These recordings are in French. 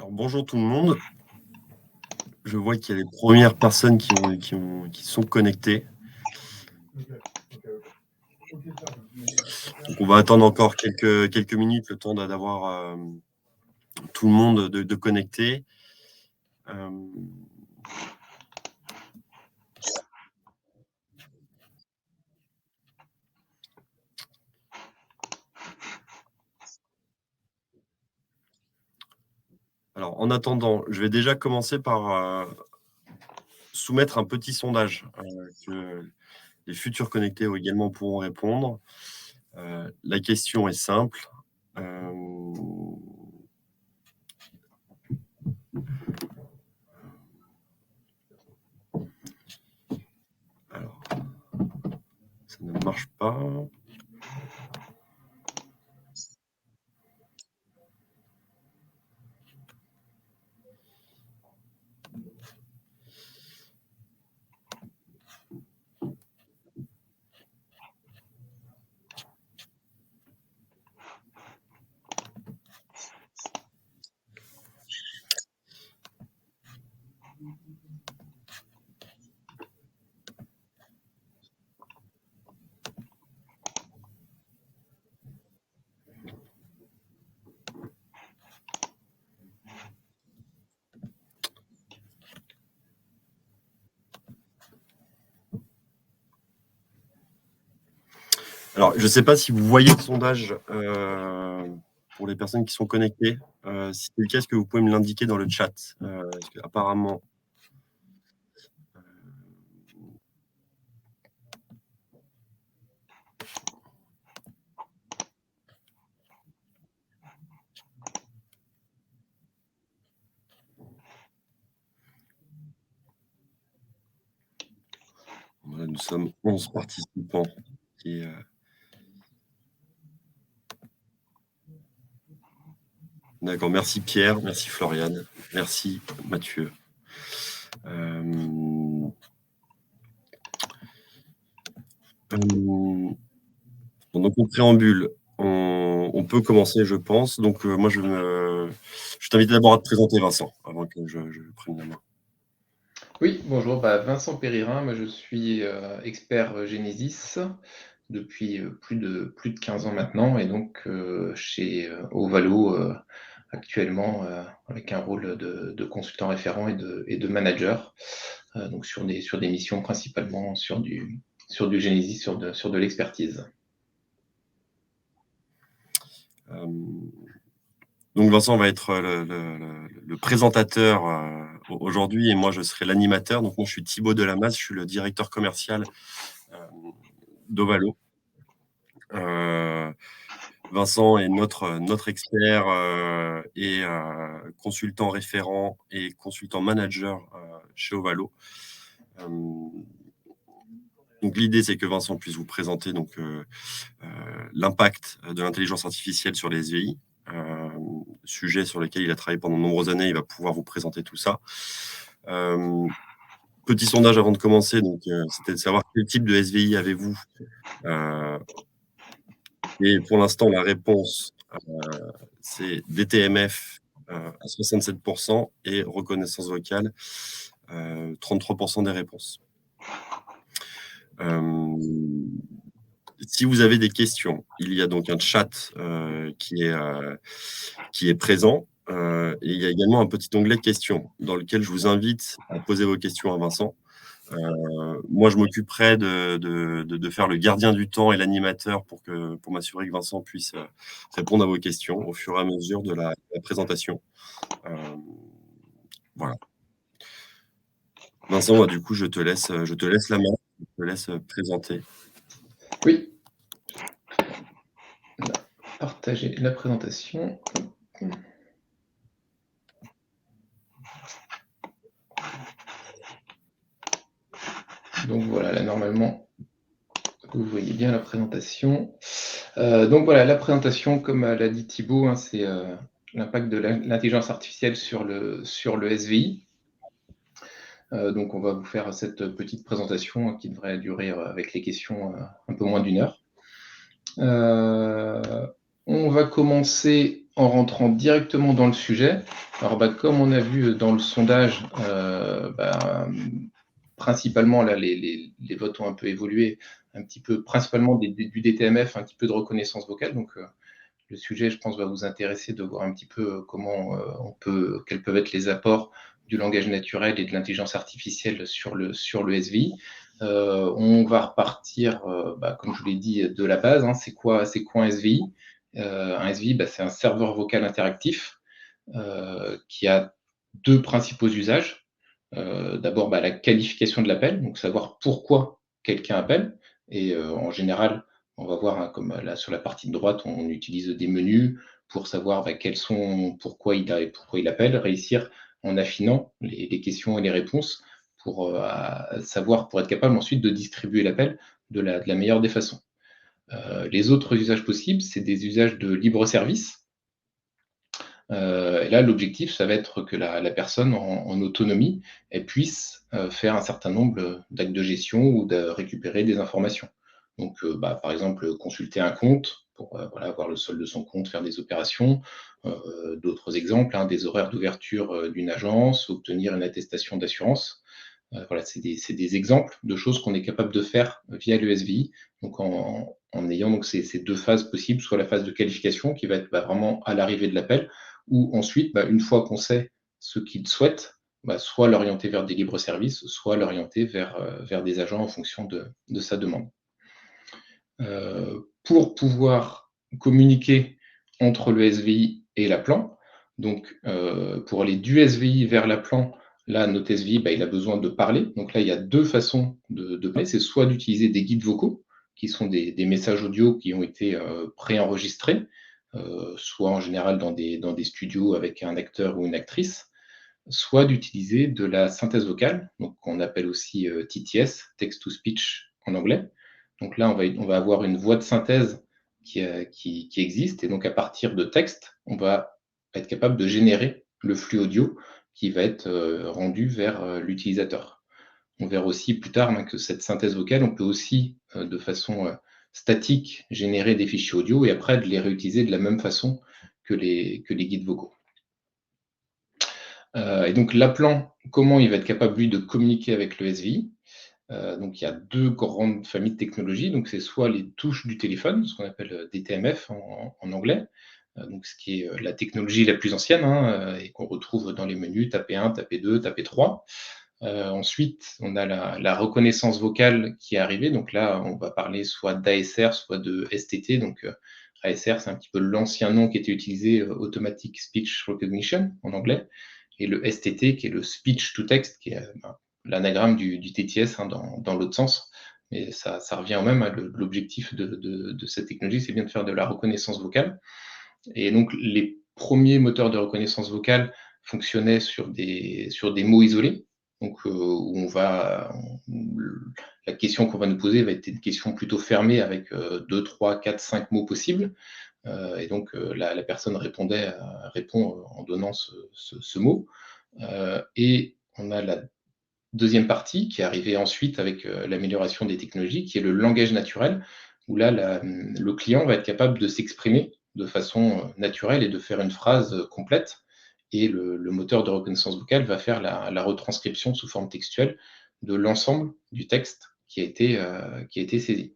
Alors, bonjour tout le monde. Je vois qu'il y a les premières personnes qui sont connectées. Donc, on va attendre encore quelques minutes, le temps d'avoir tout le monde de connecter. Alors, en attendant, je vais déjà commencer par soumettre un petit sondage que les futurs connectés également pourront répondre. La question est simple. Alors, ça ne marche pas. Alors, je ne sais pas si vous voyez le sondage pour les personnes qui sont connectées. Si c'est le cas, est-ce que vous pouvez me l'indiquer dans le chat parce qu'apparemment, voilà, nous sommes 11 participants. D'accord, merci Pierre, merci Floriane, merci Mathieu. Donc, en préambule, on peut commencer, je pense. Donc, moi, je t'invite d'abord à te présenter, Vincent, avant que je prenne la main. Oui, bonjour, Vincent Péririn, moi je suis expert Genesis depuis plus de 15 ans maintenant et donc chez Ovalo actuellement avec un rôle de consultant référent et de manager, donc sur des missions principalement sur du Genesis, sur de l'expertise. Donc Vincent va être le présentateur aujourd'hui et moi je serai l'animateur. Donc moi je suis Thibaut Delamasse, je suis le directeur commercial d'Ovalo. Vincent est notre expert et consultant référent et consultant manager chez Ovalo. Donc l'idée c'est que Vincent puisse vous présenter l'impact de l'intelligence artificielle sur les SVI. Sujet sur lequel il a travaillé pendant de nombreuses années, il va pouvoir vous présenter tout ça. Petit sondage avant de commencer, c'était de savoir quel type de SVI avez-vous. Et pour l'instant, la réponse, c'est DTMF à 67% et reconnaissance vocale, 33% des réponses. Si vous avez des questions, il y a donc un chat qui est présent. Et il y a également un petit onglet questions dans lequel je vous invite à poser vos questions à Vincent. Moi, je m'occuperai de faire le gardien du temps et l'animateur pour m'assurer que Vincent puisse répondre à vos questions au fur et à mesure de la présentation. Voilà. Vincent, du coup, je te laisse la main, je te laisse présenter. Oui. On va partager la présentation. Donc voilà, là normalement, vous voyez bien la présentation. Donc voilà, la présentation, comme l'a dit Thibaut, hein, c'est l'impact de l'intelligence artificielle sur le SVI. Donc on va vous faire cette petite présentation qui devrait durer avec les questions un peu moins d'1 heure. On va commencer en rentrant directement dans le sujet, alors comme on a vu dans le sondage, principalement là, les votes ont un peu évolué, un petit peu, principalement du DTMF, un petit peu de reconnaissance vocale. Donc, le sujet, je pense, va vous intéresser de voir un petit peu quels peuvent être les apports du langage naturel et de l'intelligence artificielle sur le SVI. On va repartir, comme je vous l'ai dit, de la base. C'est quoi un SVI? Un SVI, c'est un serveur vocal interactif qui a deux principaux usages. D'abord, la qualification de l'appel, donc savoir pourquoi quelqu'un appelle. Et en général, on va voir, comme là sur la partie de droite, on utilise des menus pour savoir pourquoi il appelle, réussir en affinant les questions et les réponses pour pour être capable ensuite de distribuer l'appel de la meilleure des façons. Les autres usages possibles, c'est des usages de libre service. Et là, l'objectif, ça va être que la personne en autonomie, elle puisse faire un certain nombre d'actes de gestion ou de récupérer des informations. Donc, par exemple, consulter un compte pour voir le solde de son compte, faire des opérations. D'autres exemples, des horaires d'ouverture d'une agence, obtenir une attestation d'assurance. C'est des exemples de choses qu'on est capable de faire via le SVI, donc en ayant donc ces deux phases possibles, soit la phase de qualification qui va être vraiment à l'arrivée de l'appel, ou ensuite, une fois qu'on sait ce qu'il souhaite, soit l'orienter vers des libres services, soit l'orienter vers des agents en fonction de sa demande. Pour pouvoir communiquer entre le SVI et l'appelant, donc pour aller du SVI vers l'appelant, là, notre SVI, il a besoin de parler. Donc là, il y a deux façons de parler. C'est soit d'utiliser des guides vocaux, qui sont des messages audio qui ont été préenregistrés, soit en général dans des studios avec un acteur ou une actrice, soit d'utiliser de la synthèse vocale, donc qu'on appelle aussi TTS, Text-to-Speech en anglais. Donc là, on va avoir une voix de synthèse qui existe, et donc à partir de texte, on va être capable de générer le flux audio qui va être rendu vers l'utilisateur. On verra aussi plus tard que cette synthèse vocale, on peut aussi, de façon statique, générer des fichiers audio et après de les réutiliser de la même façon que les guides vocaux. Et donc l'appelant, comment il va être capable, lui, de communiquer avec le SVI? Donc il y a deux grandes familles de technologies. Donc c'est soit les touches du téléphone, ce qu'on appelle DTMF en anglais, donc ce qui est la technologie la plus ancienne, et qu'on retrouve dans les menus, taper 1, taper 2, taper 3. Ensuite, on a la reconnaissance vocale qui est arrivée. Donc là, on va parler soit d'ASR, soit de STT. Donc ASR, c'est un petit peu l'ancien nom qui était utilisé, Automatic Speech Recognition en anglais, et le STT qui est le Speech to Text, qui est l'anagramme du TTS dans l'autre sens. Mais ça revient au même. L'objectif de cette technologie, c'est bien de faire de la reconnaissance vocale. Et donc, les premiers moteurs de reconnaissance vocale fonctionnaient sur des mots isolés. Donc, la question qu'on va nous poser va être une question plutôt fermée avec 2, 3, 4, 5 mots possibles. Et donc, la personne répond en donnant ce mot. Et on a la deuxième partie qui est arrivée ensuite avec l'amélioration des technologies, qui est le langage naturel, où là, le client va être capable de s'exprimer de façon naturelle et de faire une phrase complète. Et le moteur de reconnaissance vocale va faire la retranscription sous forme textuelle de l'ensemble du texte qui a été saisi.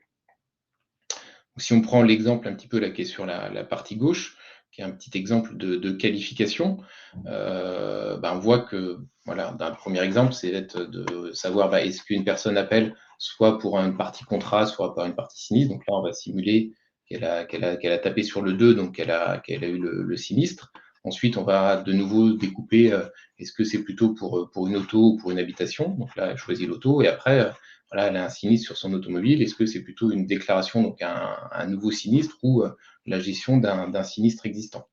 Si on prend l'exemple un petit peu là qui est sur la partie gauche, qui est un petit exemple de qualification, on voit que, voilà, d'un premier exemple, c'est de savoir est-ce qu'une personne appelle soit pour une partie contrat, soit pour une partie sinistre. Donc là, on va simuler qu'elle a tapé sur le 2, donc qu'elle a eu le sinistre. Ensuite, on va de nouveau découper, est-ce que c'est plutôt pour une auto ou pour une habitation? Donc là, elle choisit l'auto, et après, voilà, elle a un sinistre sur son automobile. Est-ce que c'est plutôt une déclaration, donc un nouveau sinistre, ou la gestion d'un sinistre existant?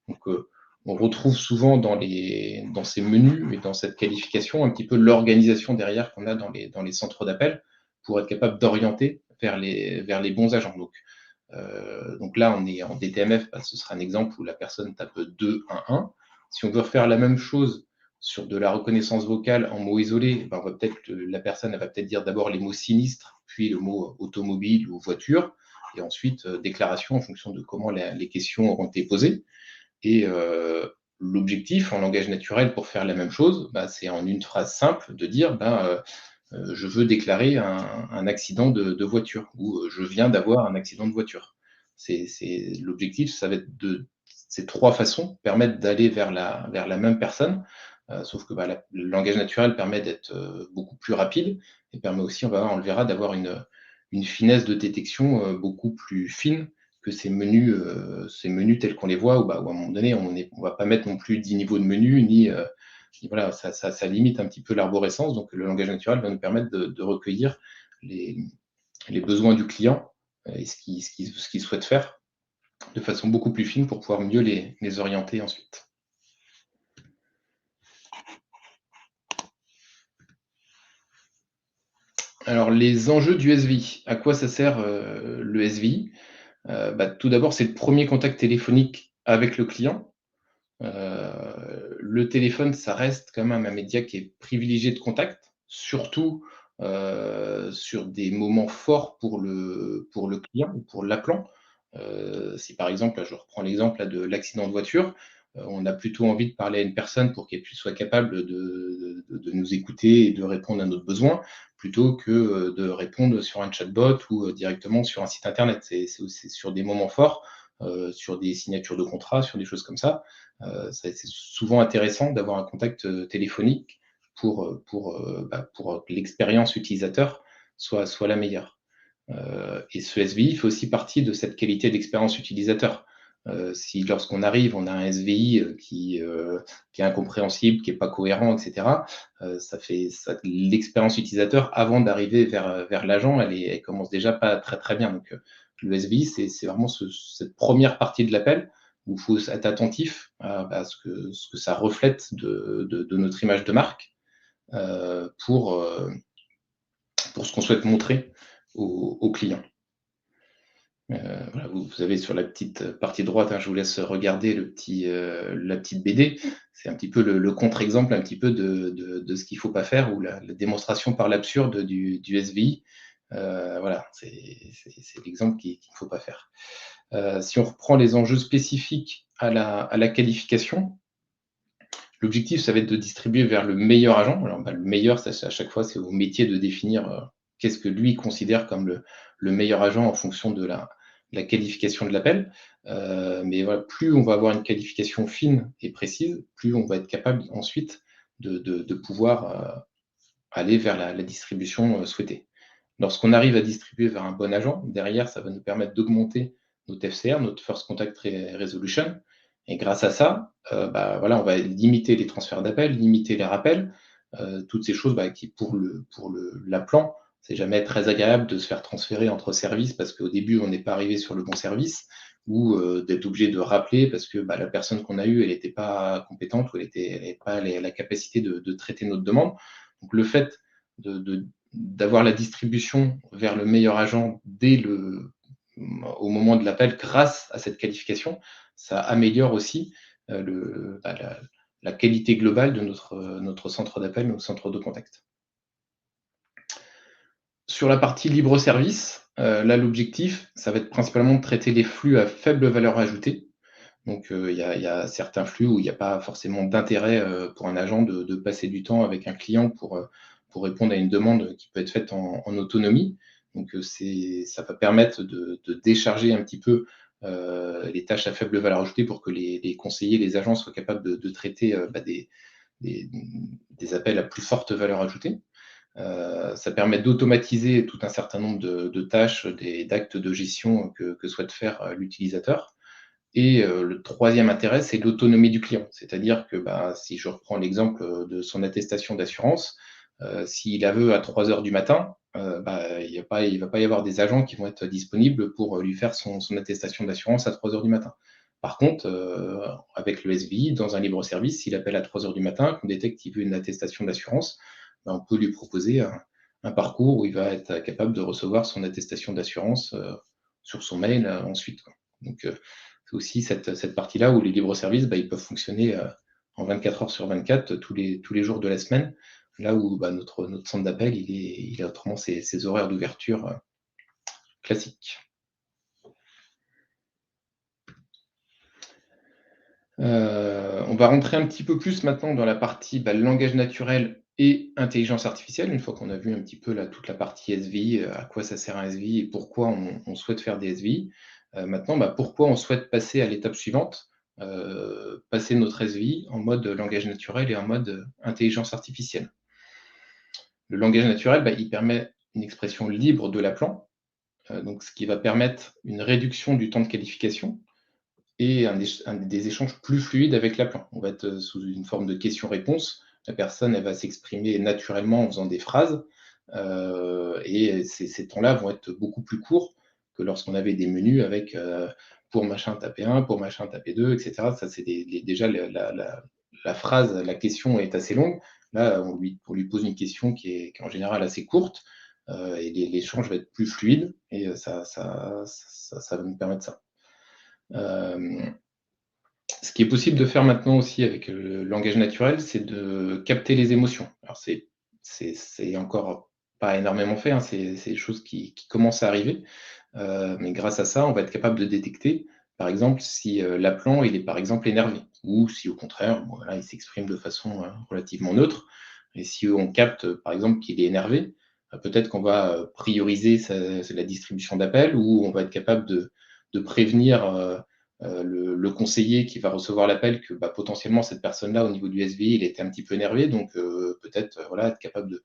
Donc, on retrouve souvent dans ces menus et dans cette qualification un petit peu l'organisation derrière qu'on a dans les centres d'appel pour être capable d'orienter vers les bons agents. Donc là, on est en DTMF, ce sera un exemple où la personne tape 2, 1, 1. Si on veut faire la même chose sur de la reconnaissance vocale en mots isolés, la personne va peut-être dire d'abord les mots sinistres, puis le mot automobile ou voiture, et ensuite déclaration en fonction de comment les questions auront été posées. Et l'objectif en langage naturel pour faire la même chose, c'est en une phrase simple de dire, je veux déclarer un accident de voiture ou je viens d'avoir un accident de voiture. L'objectif, ça va être de ces 3 façons permettent d'aller vers la même personne, sauf que, le langage naturel permet d'être, beaucoup plus rapide et permet aussi, on le verra, d'avoir une finesse de détection, beaucoup plus fine que ces menus tels qu'on les voit où à un moment donné, on va pas mettre non plus 10 niveaux de menus ni voilà, ça limite un petit peu l'arborescence. Donc le langage naturel va nous permettre de recueillir les les besoins du client, et ce qu'il souhaite faire de façon beaucoup plus fine pour pouvoir mieux les orienter ensuite. Alors les enjeux du SVI, à quoi ça sert, le SVI? Tout d'abord, c'est le premier contact téléphonique avec le client. Le téléphone, ça reste quand même un média qui est privilégié de contact, surtout, sur des moments forts pour le client ou pour l'appelant. Si par exemple, là, je reprends l'exemple là de l'accident de voiture, on a plutôt envie de parler à une personne pour qu'elle puisse soit capable de nous écouter et de répondre à notre besoin, plutôt que, de répondre sur un chatbot ou, directement sur un site internet. C'est sur des moments forts, sur des signatures de contrats, sur des choses comme ça. C'est souvent intéressant d'avoir un contact, téléphonique pour que l'expérience utilisateur soit la meilleure. Et ce SVI fait aussi partie de cette qualité d'expérience utilisateur. Si lorsqu'on arrive, on a un SVI, qui est incompréhensible, qui est pas cohérent et cetera, l'expérience utilisateur avant d'arriver vers l'agent, elle commence déjà pas très, très bien. Donc, le SVI, c'est vraiment cette première partie de l'appel où il faut être attentif à ce que ça reflète de notre image de marque, heu, pour, heu, pour ce qu'on souhaite montrer aux clients. Voilà, vous avez sur la petite partie droite, hein, je vous laisse regarder la petite BD. C'est un petit peu le contre-exemple un petit peu de ce qu'il ne faut pas faire ou la démonstration par l'absurde du SVI. Voilà, c'est l'exemple qu'il ne faut pas faire. Si on reprend les enjeux spécifiques à la qualification, l'objectif, ça va être de distribuer vers le meilleur agent. Alors, le meilleur, ça, à chaque fois, c'est au métier de définir qu'est-ce que lui considère comme le meilleur agent en fonction de la qualification de l'appel. Mais voilà, plus on va avoir une qualification fine et précise, plus on va être capable ensuite de pouvoir aller vers la distribution souhaitée. Lorsqu'on arrive à distribuer vers un bon agent, derrière, ça va nous permettre d'augmenter notre FCR, notre First Contact Resolution. Et grâce à ça, voilà, on va limiter les transferts d'appels, limiter les rappels, toutes ces choses qui, l'appelant, c'est jamais très agréable de se faire transférer entre services parce qu'au début, on n'est pas arrivé sur le bon service ou d'être obligé de rappeler parce que la personne qu'on a eue, elle n'était pas compétente ou elle n'avait pas la capacité de traiter notre demande. Donc le fait d'avoir la distribution vers le meilleur agent au moment de l'appel grâce à cette qualification, ça améliore aussi la qualité globale de notre centre d'appel, notre centre de contact. Sur la partie libre service, là, l'objectif, ça va être principalement de traiter les flux à faible valeur ajoutée. Donc, il y a certains flux où il n'y a pas forcément d'intérêt, pour un agent de passer du temps avec un client pour répondre à une demande qui peut être faite en autonomie. Donc, ça va permettre de décharger un petit peu, les tâches à faible valeur ajoutée pour que les conseillers, les agents soient capables de traiter, des des appels à plus forte valeur ajoutée. Ça permet d'automatiser tout un certain nombre de tâches, d'actes de gestion que souhaite faire, l'utilisateur. Et le troisième intérêt, c'est l'autonomie du client. C'est-à-dire que, si je reprends l'exemple, de son attestation d'assurance, s'il la veut à 3 heures du matin, il va pas y avoir des agents qui vont être disponibles pour, lui faire son attestation d'assurance à 3 heures du matin. Par contre, avec le SVI, dans un libre service, s'il appelle à 3 heures du matin, qu'on détecte qu'il veut une attestation d'assurance, on peut lui proposer un parcours où il va être capable de recevoir son attestation d'assurance, sur son mail, ensuite, quoi. Donc, c'est aussi cette partie-là où les libres services, ils peuvent fonctionner en 24 heures sur 24, tous les jours de la semaine, là où notre centre d'appel, il a autrement ses horaires d'ouverture classiques. On va rentrer un petit peu plus maintenant dans la partie, langage naturel et intelligence artificielle. Une fois qu'on a vu un petit peu là toute la partie SVI, à quoi ça sert un SVI et pourquoi on souhaite faire des SVI. Maintenant, pourquoi on souhaite passer à l'étape suivante, passer notre SVI en mode langage naturel et en mode, intelligence artificielle. Le langage naturel, il permet une expression libre de l'appelant, donc ce qui va permettre une réduction du temps de qualification et des échanges plus fluides avec l'appelant. On va être sous une forme de question-réponse. La personne, elle va s'exprimer naturellement en faisant des phrases, et ces temps-là vont être beaucoup plus courts que lorsqu'on avait des menus avec, pour machin taper 1, pour machin taper 2, et cetera. Ça, c'est déjà la phrase, la question est assez longue. Là, on lui pose une question qui est en général assez courte, et l'échange va être plus fluide et ça va nous permettre ça. Ce qui est possible de faire maintenant aussi avec le langage naturel, c'est de capter les émotions. Alors c'est encore pas énormément fait, hein, c'est des choses qui commencent à arriver, mais grâce à ça, on va être capable de détecter, par exemple, si, l'appelant, il est, par exemple, énervé ou si au contraire, bon voilà, il s'exprime de façon, relativement neutre et si on capte, par exemple, qu'il est énervé, peut-être qu'on va, prioriser la distribution d'appels ou on va être capable de prévenir, le conseiller qui va recevoir l'appel que, potentiellement cette personne-là au niveau du SVI, il était un petit peu énervé donc peut-être, voilà, être capable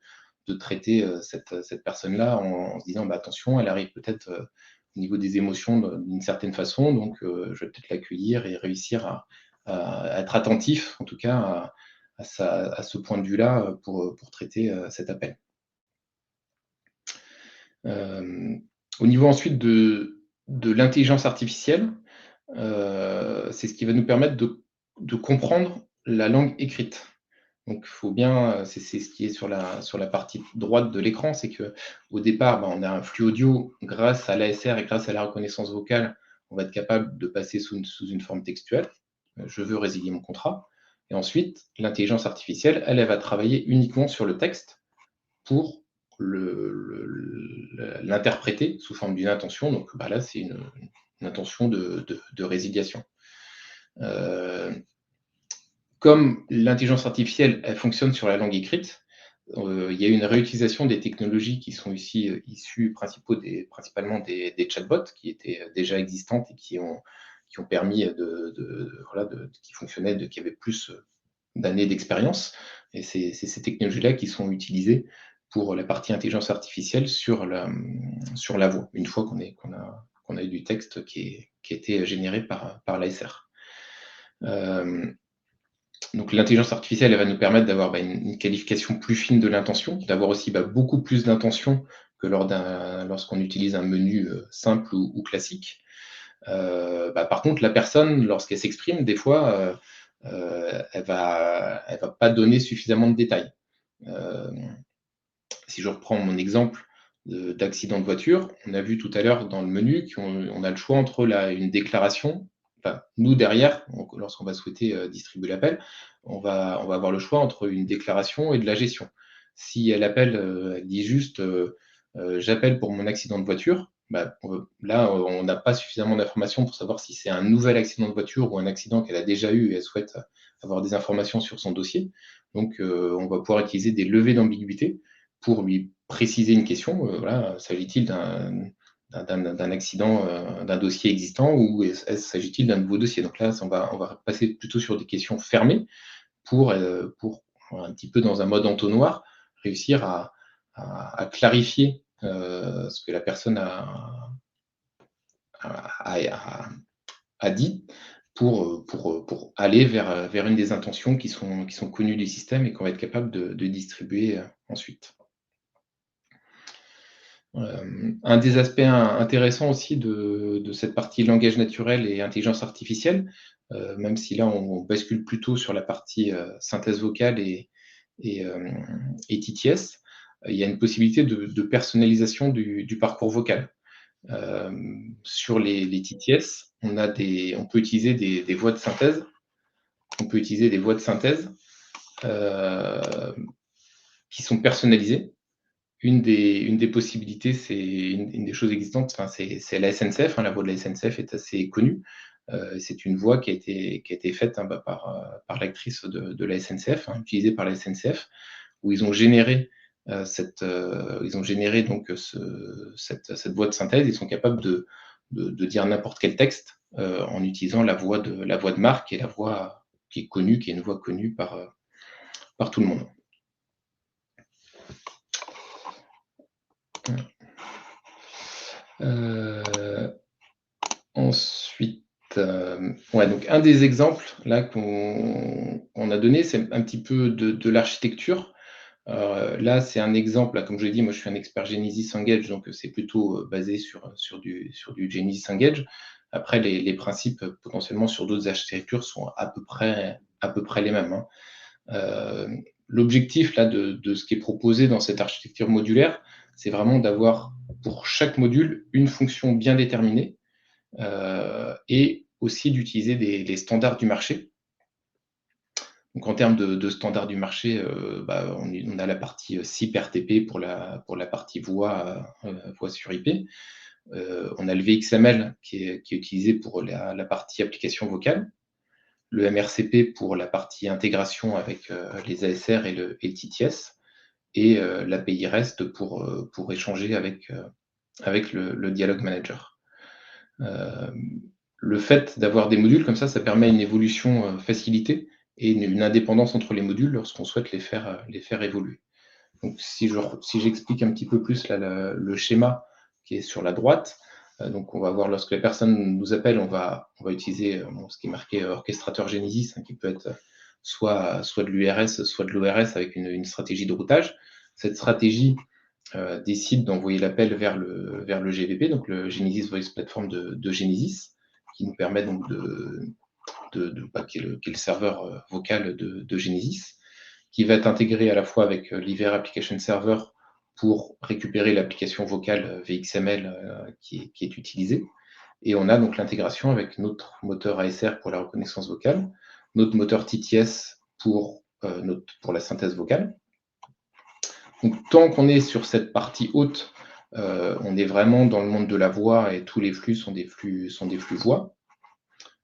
de traiter, cette personne-là en se disant: «Attention, elle arrive peut-être, au niveau des émotions d'une certaine façon donc je vais peut-être l'accueillir et réussir à être attentif en tout cas à ce point de vue-là, pour traiter, cet appel». Hem, Au niveau ensuite de l'intelligence artificielle, c'est ce qui va nous permettre de comprendre la langue écrite. Donc il faut bien, c'est ce qui est sur la partie droite de l'écran, c'est qu'au départ, on a un flux audio grâce à l'ASR et grâce à la reconnaissance vocale, on va être capable de passer sous une forme textuelle. «Je veux résilier mon contrat» et ensuite l'intelligence artificielle, elle va travailler uniquement sur le texte pour l'interpréter sous forme d'une intention. Donc là, c'est une intention de résiliation. Euh, Comme l'intelligence artificielle, elle fonctionne sur la langue écrite, il y a une réutilisation des technologies qui sont ici issues principalement des chatbots qui étaient déjà existantes et qui ont permis voilà, qui fonctionnaient, qui avaient plus d'années d'expérience. Et c'est ces technologies-là qui sont utilisées pour la partie intelligence artificielle sur la voix, une fois qu'on a eu du texte qui a été généré par l'ASR. Donc l'intelligence artificielle, elle va nous permettre d'avoir une qualification plus fine de l'intention, d'avoir aussi beaucoup plus d'intention que lorsqu'on utilise un menu simple ou classique. Par contre, la personne, lorsqu'elle s'exprime, des fois, elle va pas donner suffisamment de détails. Euh, Si je reprends mon exemple d'accident de voiture, on a vu tout à l'heure dans le menu qu'on a le choix entre une déclaration. Enfin, nous, derrière, lorsqu'on va souhaiter distribuer l'appel, on va avoir le choix entre une déclaration et de la gestion. Si elle appelle, elle dit juste j'appelle pour mon accident de voiture, là, on n'a pas suffisamment d'informations pour savoir si c'est un nouvel accident de voiture ou un accident qu'elle a déjà eu et elle souhaite avoir des informations sur son dossier. Donc, on va pouvoir utiliser des levées d'ambiguïté pour lui préciser une question. Voilà, s'agit-il d'un accident, d'un dossier existant ou s'agit-il d'un nouveau dossier? Donc là, on va passer plutôt sur des questions fermées pour un petit peu dans un mode entonnoir, réussir à clarifier ce que la personne a, a dit pour aller vers une des intentions qui sont connues du système et qu'on va être capable de distribuer ensuite. Un des aspects intéressants aussi de cette partie langage naturel et intelligence artificielle, même si là on bascule plutôt sur la partie synthèse vocale et TTS, il y a une possibilité de personnalisation du parcours vocal. Sur les TTS, on peut utiliser des voix de synthèse. On peut utiliser des voix de synthèse qui sont personnalisées. Une des possibilités, c'est une des choses existantes, enfin, c'est la SNCF, hein, la voix de la SNCF est assez connue. C'est une voix qui a été faite par l'actrice de la SNCF, utilisée par la SNCF, où ils ont généré donc cette voix de synthèse. Ils sont capables de dire n'importe quel texte en utilisant la voix de Marc, qui est la voix qui est connue, qui est une voix connue par tout le monde. Ensuite, donc un des exemples là qu'on a donné, c'est un petit peu de l'architecture. Là, c'est un exemple, là, comme je l'ai dit, moi je suis un expert Genesis Engage, donc c'est plutôt basé sur du Genesis Engage. Après, les principes potentiellement sur d'autres architectures sont à peu près les mêmes. L'objectif là de ce qui est proposé dans cette architecture modulaire, c'est vraiment d'avoir pour chaque module une fonction bien déterminée et aussi d'utiliser les standards du marché. Donc en termes de standards du marché, on a la partie SIP RTP pour la partie voix sur IP. On a le VXML qui est utilisé pour la partie application vocale, le MRCP pour la partie intégration avec les ASR et le TTS, et l'API REST pour échanger avec le Dialog Manager. Le fait d'avoir des modules comme ça permet une évolution facilitée et une indépendance entre les modules lorsqu'on souhaite les faire évoluer. Donc, si j'explique un petit peu plus là, le schéma qui est sur la droite, donc on va voir lorsque la personne nous appelle, on va utiliser ce qui est marqué orchestrateur Genesis, qui peut être soit de l'URS, soit de l'ORS avec une stratégie de routage. Cette stratégie décide d'envoyer l'appel vers le GVP, donc le Genesis Voice Platform de Genesis, qui nous permet donc qui est le serveur vocal de Genesis, qui va être intégré à la fois avec l'IVR Application Server pour récupérer l'application vocale VXML qui est utilisée. Et on a donc l'intégration avec notre moteur ASR pour la reconnaissance vocale, notre moteur TTS pour la synthèse vocale. Donc, tant qu'on est sur cette partie haute, on est vraiment dans le monde de la voix et tous les flux sont des flux voix.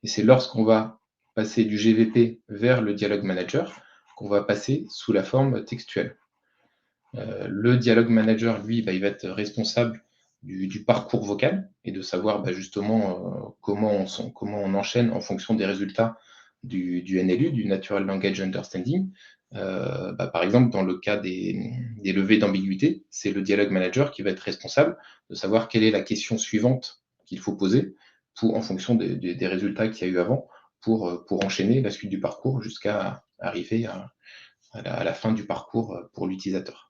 Et c'est lorsqu'on va passer du GVP vers le Dialog Manager qu'on va passer sous la forme textuelle. Le Dialog Manager, lui, il va être responsable du parcours vocal et de savoir justement comment on enchaîne en fonction des résultats du NLU, du Natural Language Understanding. Par exemple, dans le cas des levées d'ambiguïté, c'est le Dialog Manager qui va être responsable de savoir quelle est la question suivante qu'il faut poser en fonction des résultats qu'il y a eu avant pour enchaîner la suite du parcours jusqu'à arriver à la fin du parcours pour l'utilisateur.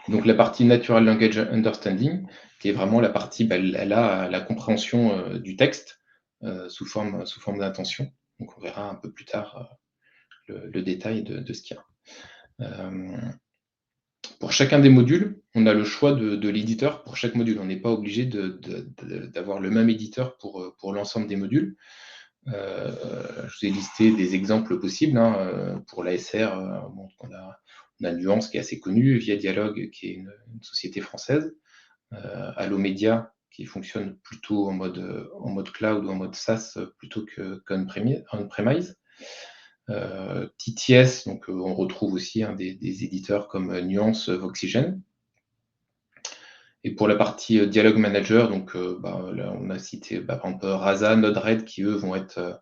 Donc la partie Natural Language Understanding, qui est vraiment la partie, elle a la compréhension du texte sous forme d'intention. Donc on verra un peu plus tard le détail de ce qu'il y a. Pour chacun des modules, on a le choix de l'éditeur pour chaque module. On n'est pas obligé d'avoir le même éditeur pour l'ensemble des modules. Je vous ai listé des exemples possibles. Pour l'ASR, on a Nuance qui est assez connue, Via Dialogue qui est une société française, Allomedia qui fonctionne plutôt en mode cloud ou en mode SaaS plutôt qu'on-premise. TTS, donc on retrouve aussi des éditeurs comme Nuance, Voxygen. Et pour la partie Dialog Manager, donc là, on a cité par exemple Rasa, Node-RED qui eux vont être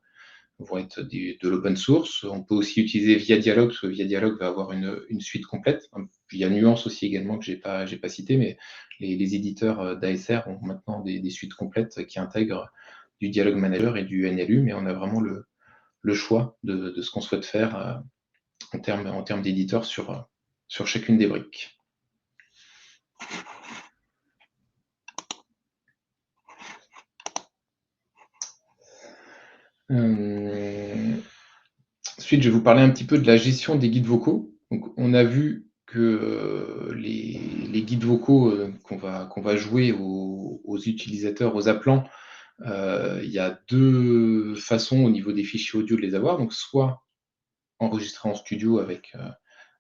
de l'open source. On peut aussi utiliser Via Dialog, parce que Via Dialog va avoir une suite complète. Puis il y a Nuance aussi également que j'ai pas cité, mais les éditeurs d'ASR ont maintenant des suites complètes qui intègrent du Dialog Manager et du NLU, mais on a vraiment le choix de ce qu'on souhaite faire en termes d'éditeurs sur chacune des briques. Ensuite, je vais vous parler un petit peu de la gestion des guides vocaux. Donc, on a vu que les guides vocaux qu'on va jouer aux utilisateurs, aux appelants, il y a deux façons au niveau des fichiers audio de les avoir. Donc, soit enregistrés en studio avec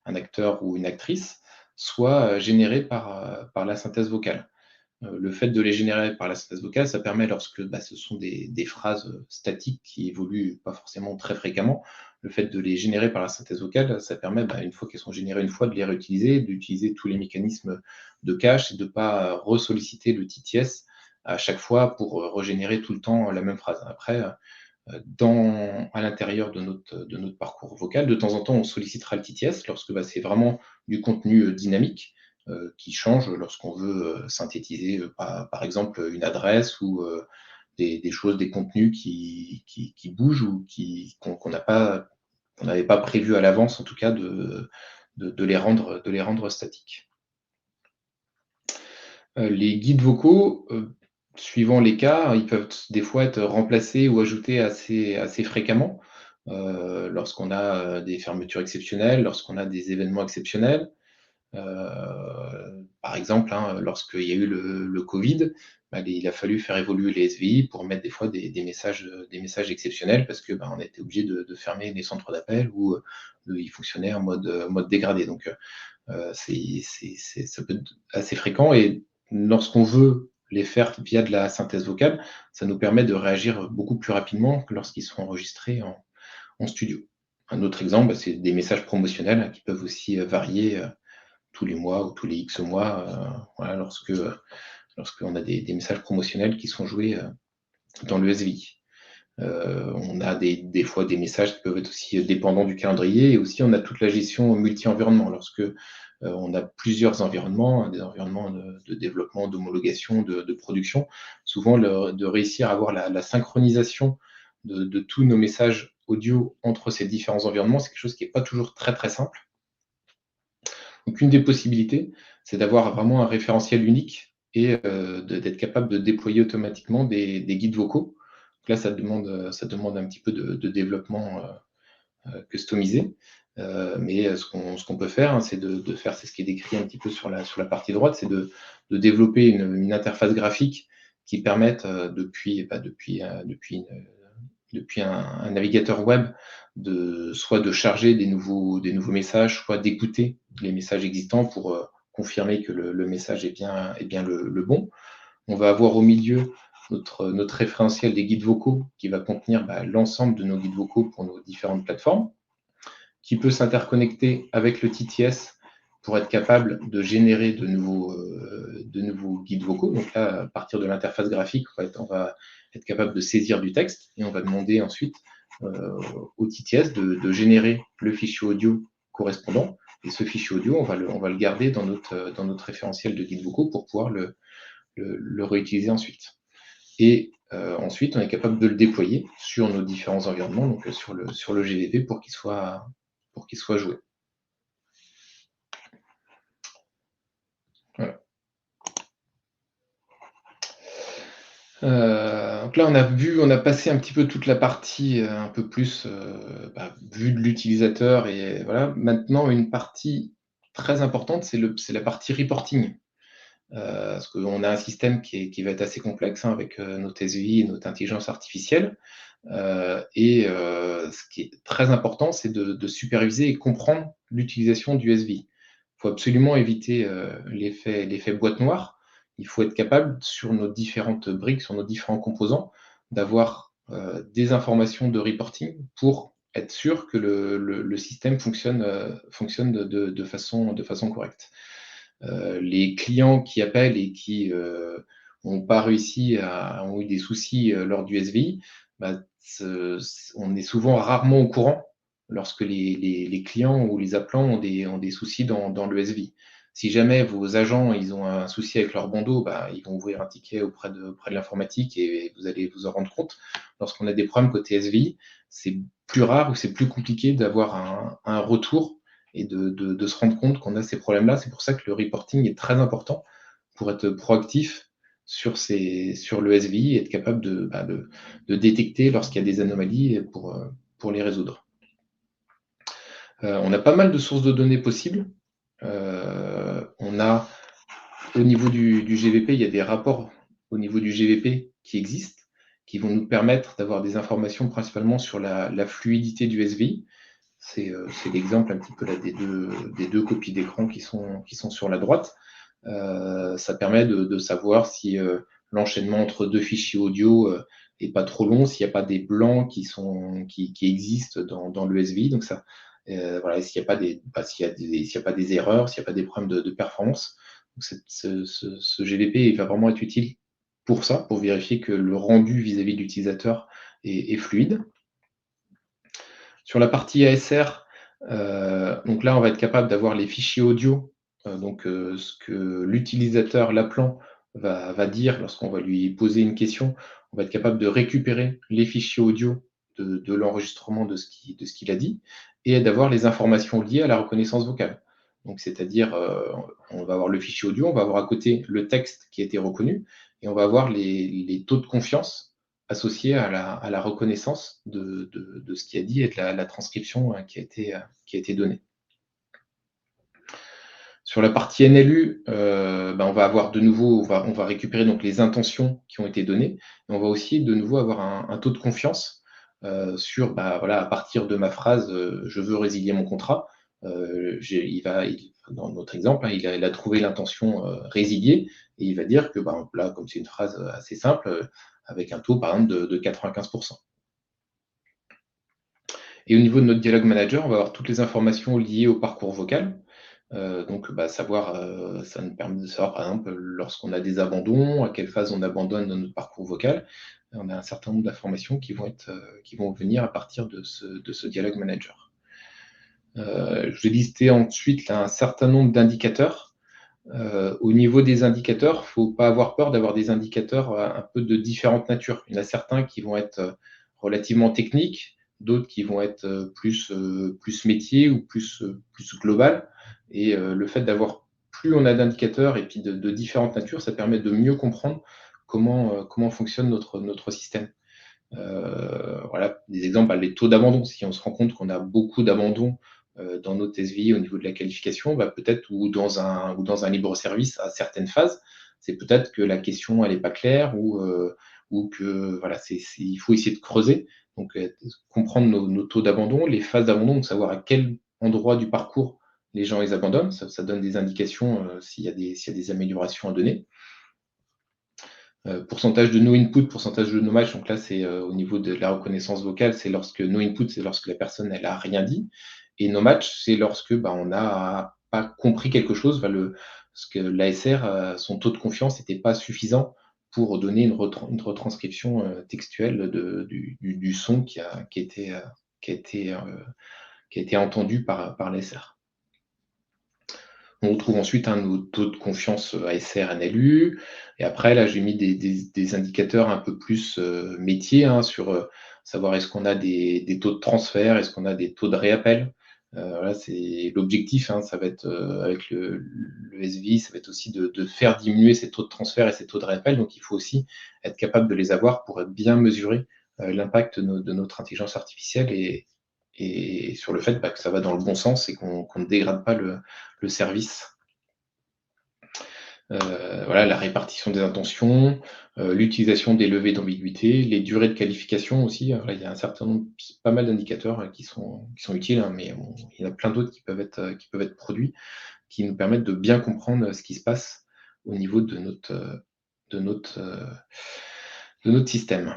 un acteur ou une actrice, soit générés par la synthèse vocale. Le fait de les générer par la synthèse vocale, ça permet lorsque ce sont des phrases statiques qui évoluent pas forcément très fréquemment, le fait de les générer par la synthèse vocale, ça permet, une fois qu'elles sont générées une fois, de les réutiliser, d'utiliser tous les mécanismes de cache et de ne pas ressolliciter le TTS à chaque fois pour régénérer tout le temps la même phrase. Après, à l'intérieur de notre parcours vocal, de temps en temps, on sollicitera le TTS lorsque c'est vraiment du contenu dynamique qui change lorsqu'on veut synthétiser, par exemple, une adresse ou des choses, des contenus qui bougent ou qu'on n'avait pas prévu à l'avance, en tout cas, de les rendre statiques. Les guides vocaux, suivant les cas, ils peuvent des fois être remplacés ou ajoutés assez fréquemment, lorsqu'on a des fermetures exceptionnelles, lorsqu'on a des événements exceptionnels. Par exemple, lorsqu'il y a eu le Covid, il a fallu faire évoluer les SVI pour mettre des fois des messages exceptionnels parce qu'on était obligé de fermer les centres d'appel ou ils fonctionnaient en mode dégradé. Donc, ça peut être assez fréquent et lorsqu'on veut les faire via de la synthèse vocale, ça nous permet de réagir beaucoup plus rapidement que lorsqu'ils sont enregistrés en studio. Un autre exemple, c'est des messages promotionnels qui peuvent aussi varier tous les mois ou tous les X mois, voilà, lorsqu'on a des messages promotionnels qui sont joués dans le SVI. On a des fois des messages qui peuvent être aussi dépendants du calendrier et aussi on a toute la gestion multi-environnement. Lorsque on a plusieurs environnements, des environnements de développement, d'homologation, de production, souvent de réussir à avoir la synchronisation de tous nos messages audio entre ces différents environnements, c'est quelque chose qui n'est pas toujours très très simple. Donc une des possibilités, c'est d'avoir vraiment un référentiel unique et d'être capable de déployer automatiquement des guides vocaux. Donc là, ça demande un petit peu de développement customisé. Mais ce qu'on peut faire, c'est de faire, c'est ce qui est décrit un petit peu sur la partie droite, c'est de développer une interface graphique qui permette, depuis un navigateur web, soit de charger des nouveaux messages, soit d'écouter les messages existants pour confirmer que le message est bien le bon. On va avoir au milieu notre référentiel des guides vocaux qui va contenir l'ensemble de nos guides vocaux pour nos différentes plateformes, qui peut s'interconnecter avec le TTS pour être capable de générer de nouveaux guides vocaux. Donc là, à partir de l'interface graphique, on va être capable de saisir du texte et on va demander ensuite au TTS de générer le fichier audio correspondant. Et ce fichier audio, on va le garder dans notre référentiel de guides vocaux pour pouvoir le réutiliser ensuite. Et ensuite, on est capable de le déployer sur nos différents environnements, donc sur le GVP pour qu'il soit joué. Voilà. Donc là, on a passé un petit peu toute la partie un peu plus vue de l'utilisateur et voilà. Maintenant, une partie très importante, c'est la partie reporting. Parce qu'on a un système qui va être assez complexe avec notre SVI et notre intelligence artificielle. Ce qui est très important, c'est de superviser et comprendre l'utilisation du SVI. Il faut absolument éviter l'effet boîte noire. Il faut être capable, sur nos différentes briques, sur nos différents composants, d'avoir des informations de reporting pour être sûr que le système fonctionne de façon correcte. Les clients qui appellent et qui n'ont pas réussi, ont eu des soucis lors du SVI, on est souvent rarement au courant lorsque les clients ou les appelants ont des soucis dans le SVI. Si jamais vos agents ils ont un souci avec leur bandeau, ils vont ouvrir un ticket auprès de l'informatique et vous allez vous en rendre compte. Lorsqu'on a des problèmes côté SVI, c'est plus rare ou c'est plus compliqué d'avoir un retour et de se rendre compte qu'on a ces problèmes-là. C'est pour ça que le reporting est très important pour être proactif sur le SVI et être capable de détecter lorsqu'il y a des anomalies pour les résoudre. On a pas mal de sources de données possibles. On a au niveau du GVP, il y a des rapports au niveau du GVP qui existent, qui vont nous permettre d'avoir des informations principalement sur la fluidité du SVI. C'est l'exemple un petit peu là des deux copies d'écran qui sont sur la droite. Ça permet de savoir si l'enchaînement entre deux fichiers audio est pas trop long, s'il n'y a pas des blancs qui existent dans l'ESVI. Donc ça, voilà, s'il n'y a pas s'il y a pas des erreurs, s'il n'y a pas des problèmes de performance. Donc ce GDP il va vraiment être utile pour ça, pour vérifier que le rendu vis-à-vis de l'utilisateur est fluide. Sur la partie ASR, donc là, on va être capable d'avoir les fichiers audio, ce que l'utilisateur, l'appelant, va dire lorsqu'on va lui poser une question. On va être capable de récupérer les fichiers audio de l'enregistrement de ce qu'il a dit et d'avoir les informations liées à la reconnaissance vocale. Donc, c'est-à-dire, on va avoir le fichier audio, on va avoir à côté le texte qui a été reconnu et on va avoir les taux de confiance associés à la reconnaissance de ce qu'il a dit et de la transcription qui a été donnée. Sur la partie NLU, on va avoir de nouveau, on va récupérer donc les intentions qui ont été données, et on va aussi de nouveau avoir un taux de confiance sur, voilà, à partir de ma phrase, je veux résilier mon contrat. Dans notre exemple, il a trouvé l'intention résilier, et il va dire que là, comme c'est une phrase assez simple, avec un taux par exemple de 95%. Et au niveau de notre dialogue manager, on va avoir toutes les informations liées au parcours vocal. Ça nous permet de savoir, par exemple, lorsqu'on a des abandons, à quelle phase on abandonne dans notre parcours vocal. On a un certain nombre d'informations qui vont venir à partir de ce dialogue manager. Je vais lister ensuite là, un certain nombre d'indicateurs. Au niveau des indicateurs, il ne faut pas avoir peur d'avoir des indicateurs un peu de différentes natures. Il y en a certains qui vont être relativement techniques, d'autres qui vont être plus métier ou plus global. Et le fait d'avoir plus on a d'indicateurs et puis de différentes natures, ça permet de mieux comprendre comment fonctionne notre système. Voilà, des exemples, les taux d'abandon. Si on se rend compte qu'on a beaucoup d'abandon dans notre SVI au niveau de la qualification, peut-être ou dans un libre service à certaines phases, c'est peut-être que la question elle n'est pas claire ou que voilà, il faut essayer de creuser. Donc comprendre nos taux d'abandon, les phases d'abandon, donc savoir à quel endroit du parcours les gens ils abandonnent, ça donne des indications s'il y a des améliorations à donner. Pourcentage de no input, pourcentage de no match, donc là c'est au niveau de la reconnaissance vocale, c'est lorsque no input, c'est lorsque la personne elle a rien dit, et no match, c'est lorsque on n'a pas compris quelque chose, parce que l'ASR, son taux de confiance n'était pas suffisant pour donner une retranscription textuelle du son qui a été entendu par l'ASR. On retrouve ensuite nos taux de confiance ASR, NLU. Et après, là, j'ai mis des indicateurs un peu plus métiers sur savoir est-ce qu'on a des taux de transfert, est-ce qu'on a des taux de réappel. Voilà, c'est l'objectif, ça va être avec le SVI, ça va être aussi de faire diminuer ces taux de transfert et ces taux de réappel. Donc, il faut aussi être capable de les avoir pour bien mesurer l'impact de notre intelligence artificielle et sur le fait que ça va dans le bon sens et qu'on ne dégrade pas le service. Voilà, la répartition des intentions, l'utilisation des leviers d'ambiguïté, les durées de qualification aussi. Là, il y a un certain nombre, pas mal d'indicateurs qui sont utiles, mais il y en a plein d'autres qui peuvent être produits, qui nous permettent de bien comprendre ce qui se passe au niveau de notre système.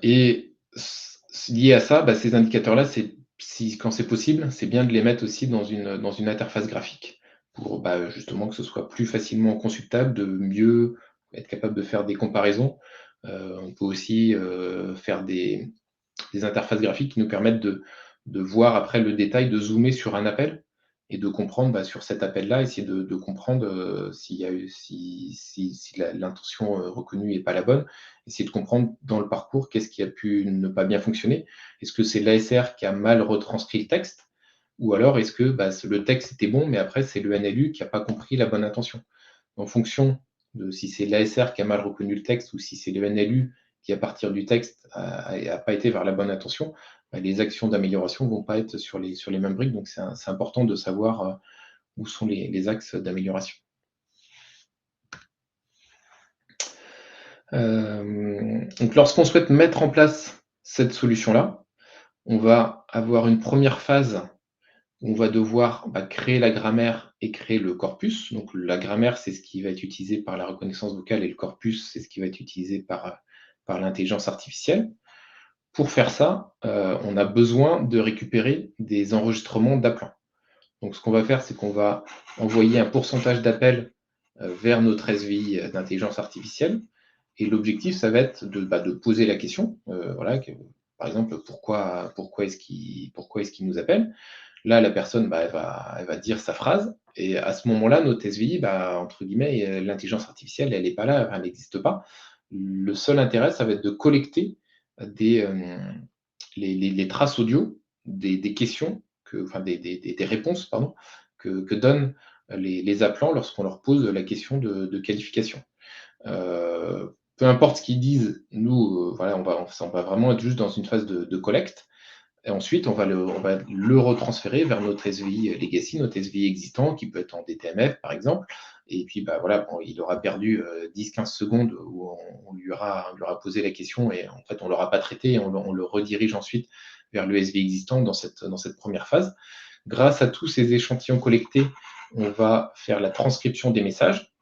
Et lié à ça, ces indicateurs-là, quand c'est possible, c'est bien de les mettre aussi dans une interface graphique pour justement que ce soit plus facilement consultable, de mieux être capable de faire des comparaisons. On peut aussi faire des interfaces graphiques qui nous permettent de voir après le détail, de zoomer sur un appel et de comprendre sur cet appel-là, essayer de comprendre si l'intention reconnue n'est pas la bonne, essayer de comprendre dans le parcours qu'est-ce qui a pu ne pas bien fonctionner. Est-ce que c'est l'ASR qui a mal retranscrit le texte, ou alors est-ce que le texte était bon, mais après c'est le NLU qui n'a pas compris la bonne intention. En fonction de si c'est l'ASR qui a mal reconnu le texte ou si c'est le NLU qui, à partir du texte, n'a pas été vers la bonne intention, les actions d'amélioration ne vont pas être sur les mêmes briques. Donc, c'est important de savoir où sont les axes d'amélioration. Donc, lorsqu'on souhaite mettre en place cette solution-là, on va avoir une première phase On va devoir créer la grammaire et créer le corpus. Donc la grammaire, c'est ce qui va être utilisé par la reconnaissance vocale et le corpus, c'est ce qui va être utilisé par l'intelligence artificielle. Pour faire ça, on a besoin de récupérer des enregistrements d'appelants. Donc ce qu'on va faire, c'est qu'on va envoyer un pourcentage d'appels vers notre SVI d'intelligence artificielle. Et l'objectif, ça va être de poser la question, voilà, par exemple, pourquoi est-ce qu'il nous appelle? Là, la personne, elle va dire sa phrase. Et à ce moment-là, notre SVI, entre guillemets, l'intelligence artificielle, elle n'est pas là, elle n'existe pas. Le seul intérêt, ça va être de collecter des, les traces audio des questions, enfin des réponses, pardon, que donnent les appelants lorsqu'on leur pose la question de qualification. Peu importe ce qu'ils disent, nous, voilà, on va vraiment être juste dans une phase de collecte. Et ensuite, on va le retransférer vers notre SVI legacy, notre SVI existant, qui peut être en DTMF, par exemple. Et puis, voilà, bon, il aura perdu 10-15 secondes où on lui aura posé la question et en fait, on ne l'aura pas traité et on le redirige ensuite vers le SVI existant dans cette première phase. Grâce à tous ces échantillons collectés, on va faire la transcription des messages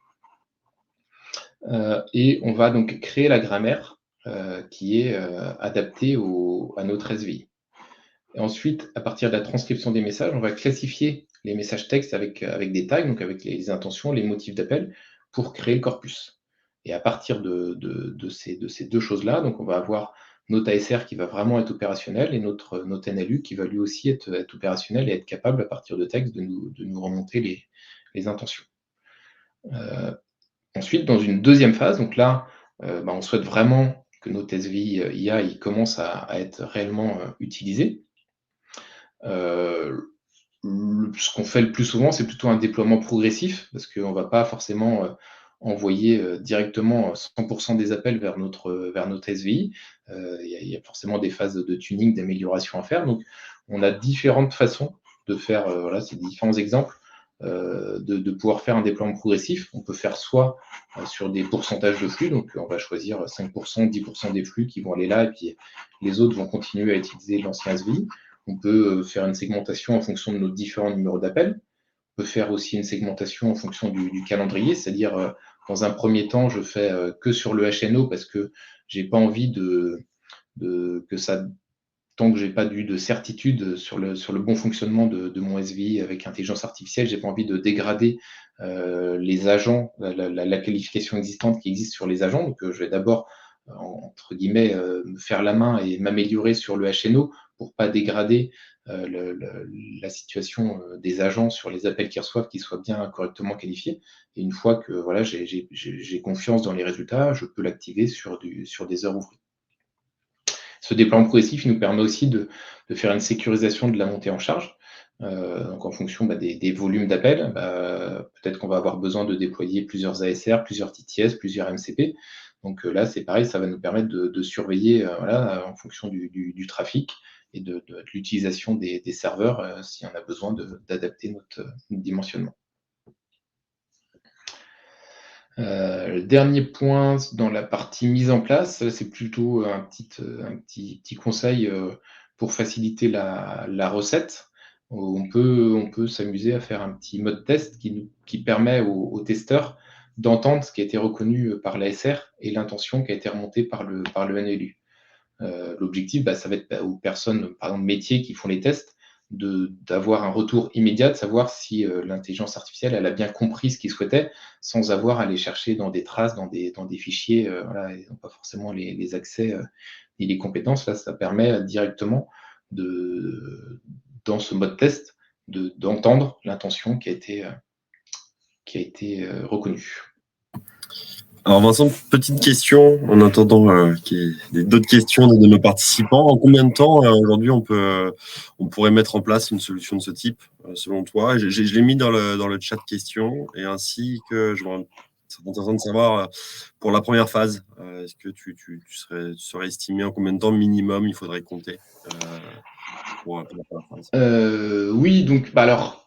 et on va donc créer la grammaire qui est adaptée à notre SVI. Et ensuite, à partir de la transcription des messages, on va classifier les messages textes avec des tags, donc avec les intentions, les motifs d'appel, pour créer le corpus. Et à partir de ces deux choses-là, donc on va avoir notre ASR qui va vraiment être opérationnel et notre NLU qui va lui aussi être opérationnel et être capable, à partir de texte, de nous remonter les intentions. Ensuite, dans une deuxième phase, donc là, on souhaite vraiment que notre SVI IA il commence à être réellement utilisé. Ce qu'on fait le plus souvent, c'est plutôt un déploiement progressif, parce qu'on ne va pas forcément envoyer directement 100% des appels vers notre SVI. Il y a forcément des phases de tuning, d'amélioration à faire. Donc, on a différentes façons de faire, voilà, ces différents exemples, de pouvoir faire un déploiement progressif. On peut faire soit sur des pourcentages de flux, donc on va choisir 5%, 10% des flux qui vont aller là, et puis les autres vont continuer à utiliser l'ancien SVI. On peut faire une segmentation en fonction de nos différents numéros d'appel. On peut faire aussi une segmentation en fonction du calendrier, c'est-à-dire dans un premier temps, je fais que sur le HNO parce que j'ai pas envie que ça, tant que j'ai pas eu de certitude sur le bon fonctionnement de mon SVI avec intelligence artificielle, j'ai pas envie de dégrader les agents, la qualification existante qui existe sur les agents. Donc je vais d'abord entre guillemets, me faire la main et m'améliorer sur le HNO pour pas dégrader la situation des agents sur les appels qu'ils reçoivent, qu'ils soient bien correctement qualifiés. Et une fois que voilà, j'ai confiance dans les résultats, je peux l'activer sur des heures ouvrées. Ce déploiement progressif, il nous permet aussi de faire une sécurisation de la montée en charge. Donc en fonction des volumes d'appels, peut-être qu'on va avoir besoin de déployer plusieurs ASR, plusieurs TTS, plusieurs MCP. Donc là, c'est pareil, ça va nous permettre de surveiller voilà, en fonction du trafic et de l'utilisation des serveurs si on a besoin d'adapter notre dimensionnement. Le dernier point dans la partie mise en place, c'est plutôt un petit conseil pour faciliter la recette. On peut s'amuser à faire un petit mode test qui permet aux testeurs d'entendre ce qui a été reconnu par l'ASR et l'intention qui a été remontée par le NLU. L'objectif, ça va être aux personnes, par exemple, métiers qui font les tests, d'avoir un retour immédiat, de savoir si l'intelligence artificielle elle a bien compris ce qu'il souhaitait, sans avoir à aller chercher dans des traces, dans des fichiers, voilà, ils n'ont pas forcément les accès ni les compétences. Là, ça permet directement, dans ce mode test, d'entendre l'intention qui a été reconnue. Alors Vincent, petite question en attendant qu'il y ait d'autres questions de nos participants. En combien de temps aujourd'hui on pourrait mettre en place une solution de ce type selon toi? Je l'ai mis dans le chat de questions et ainsi que c'est intéressant de savoir pour la première phase, est-ce que tu serais estimé en combien de temps minimum il faudrait compter pour la première phase? Oui, donc alors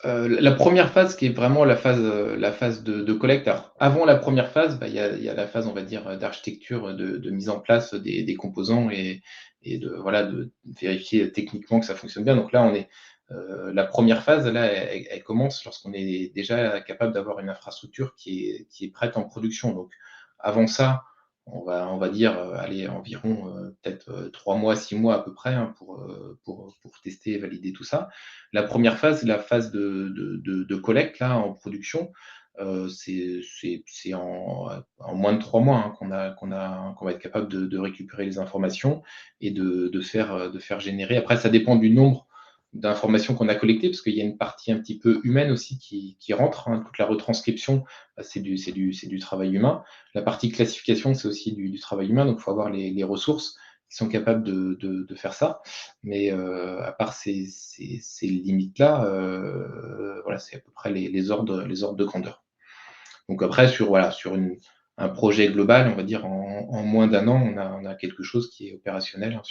la première phase qui est vraiment la phase de collecte. Alors, avant la première phase, il y a la phase, on va dire, d'architecture, de mise en place des composants et de vérifier techniquement que ça fonctionne bien. Donc là, on est La première phase, là, elle commence lorsqu'on est déjà capable d'avoir une infrastructure qui est prête en production. Donc avant ça, on va dire, allez, environ, peut-être, 3 mois, 6 mois à peu près, hein, pour tester et valider tout ça. La première phase, la phase de collecte là, en production, c'est en moins de 3 mois, hein, qu'on va être capable de récupérer les informations et de faire générer. Après, ça dépend du nombre d'informations qu'on a collectées, parce qu'il y a une partie un petit peu humaine aussi qui rentre, hein. Toute la retranscription, bah, c'est du travail humain. La partie classification, c'est aussi du travail humain, donc il faut avoir les ressources qui sont capables de faire ça. Mais à part ces limites-là, voilà, c'est à peu près les ordres de grandeur. Donc après, un projet global, on va dire en moins d'un an, on a quelque chose qui est opérationnel, hein,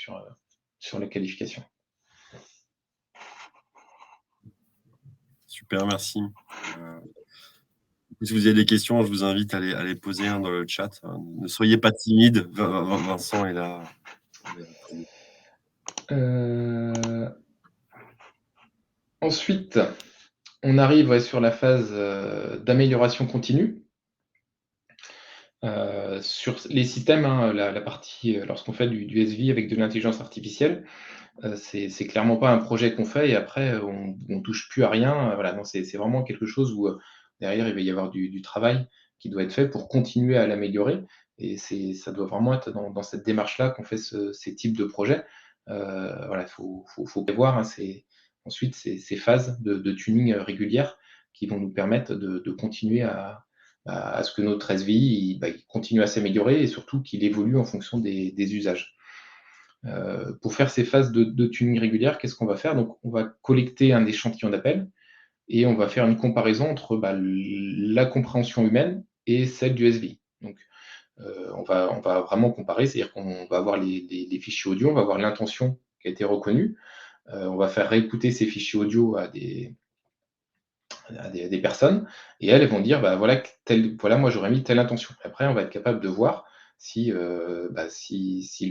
sur la qualification. Super, merci. Si vous avez des questions, je vous invite à les poser, hein, dans le chat. Ne soyez pas timide. Vincent est là. Ensuite, on arrive, ouais, sur la phase d'amélioration continue. Sur les systèmes, hein, la partie, lorsqu'on fait du SV avec de l'intelligence artificielle, c'est clairement pas un projet qu'on fait et après, on touche plus à rien. Voilà, non, c'est vraiment quelque chose où, derrière, il va y avoir du travail qui doit être fait pour continuer à l'améliorer, et ça doit vraiment être dans cette démarche-là qu'on fait ces types de projets. Voilà, il faut prévoir, hein, ces phases de tuning régulières qui vont nous permettre de continuer à ce que notre SVI, il continue à s'améliorer et surtout qu'il évolue en fonction des usages. Pour faire ces phases de tuning régulières, qu'est-ce qu'on va faire? Donc, on va collecter un échantillon d'appels et on va faire une comparaison entre, la compréhension humaine et celle du SVI. Donc, on va vraiment comparer, c'est-à-dire qu'on va avoir les fichiers audio, on va avoir l'intention qui a été reconnue. On va faire réécouter ces fichiers audio à des personnes, et elles vont dire, voilà, moi j'aurais mis telle intention. Après, on va être capable de voir si le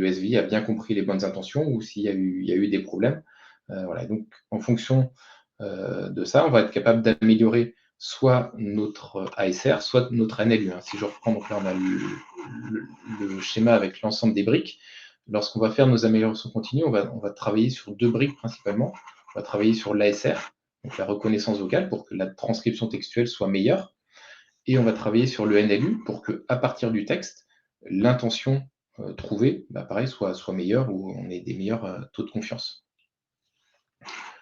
SVI a bien compris les bonnes intentions ou s'il y a eu des problèmes. Voilà. Donc, en fonction de ça, on va être capable d'améliorer soit notre ASR, soit notre NLU, hein. Si je reprends, donc là, on a le schéma avec l'ensemble des briques. Lorsqu'on va faire nos améliorations continues, on va travailler sur 2 briques principalement. On va travailler sur l'ASR, donc la reconnaissance vocale, pour que la transcription textuelle soit meilleure. Et on va travailler sur le NLU pour que, à partir du texte, l'intention trouvée, pareil, soit meilleure, ou on ait des meilleurs taux de confiance.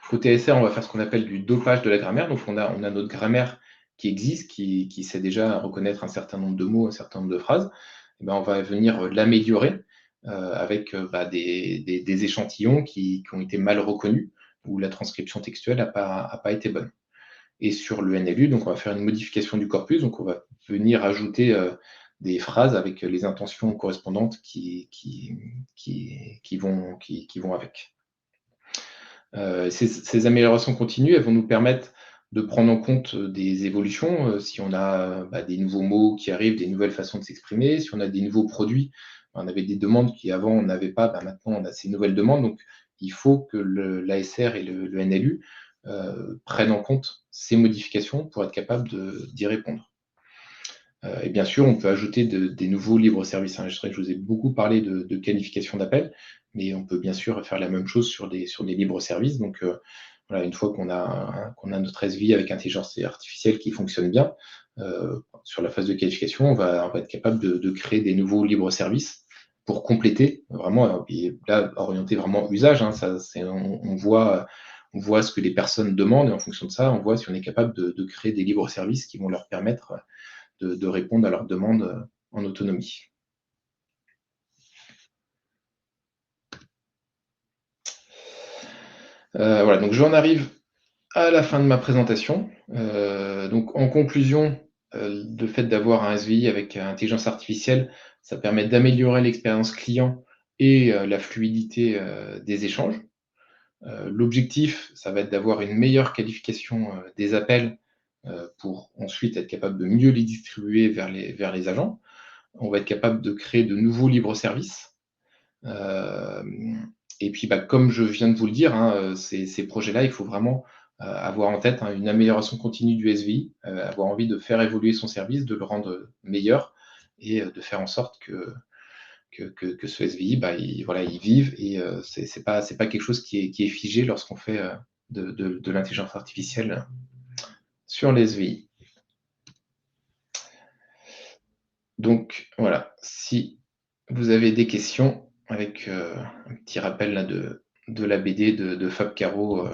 Côté SR, on va faire ce qu'on appelle du dopage de la grammaire. Donc, on a notre grammaire qui existe, qui sait déjà reconnaître un certain nombre de mots, un certain nombre de phrases. Et on va venir l'améliorer avec des échantillons qui ont été mal reconnus, où la transcription textuelle n'a pas été bonne. Et sur le NLU, donc on va faire une modification du corpus. Donc, on va venir ajouter des phrases avec les intentions correspondantes qui vont avec. Ces améliorations continues, elles vont nous permettre de prendre en compte des évolutions, si on a des nouveaux mots qui arrivent, des nouvelles façons de s'exprimer, si on a des nouveaux produits. On avait des demandes qu'avant on n'avait pas, maintenant on a ces nouvelles demandes. Donc, il faut que l'ASR et le NLU prennent en compte ces modifications pour être capable d'y répondre. Et bien sûr, on peut ajouter des nouveaux libres services enregistrés. Je vous ai beaucoup parlé de qualification d'appel, mais on peut bien sûr faire la même chose sur des libres services. Donc, voilà, une fois qu'on a notre SVI avec intelligence artificielle qui fonctionne bien, sur la phase de qualification, on va être capable de créer des nouveaux libres services pour compléter vraiment, et là, orienté vraiment usage, hein. On voit ce que les personnes demandent, et en fonction de ça, on voit si on est capable de créer des libres services qui vont leur permettre de répondre à leurs demandes en autonomie. Voilà, donc j'en arrive à la fin de ma présentation. Donc, en conclusion, le fait d'avoir un SVI avec intelligence artificielle, ça permet d'améliorer l'expérience client et la fluidité des échanges. L'objectif, ça va être d'avoir une meilleure qualification des appels pour ensuite être capable de mieux les distribuer vers les agents. On va être capable de créer de nouveaux libres services. Et puis, comme je viens de vous le dire, hein, ces projets-là, il faut vraiment avoir en tête, hein, une amélioration continue du SVI, avoir envie de faire évoluer son service, de le rendre meilleur et de faire en sorte que ce SVI, il vive et c'est pas quelque chose qui est figé lorsqu'on fait de l'intelligence artificielle sur les SVI. Donc voilà, si vous avez des questions avec un petit rappel là de la BD de Fab Caro,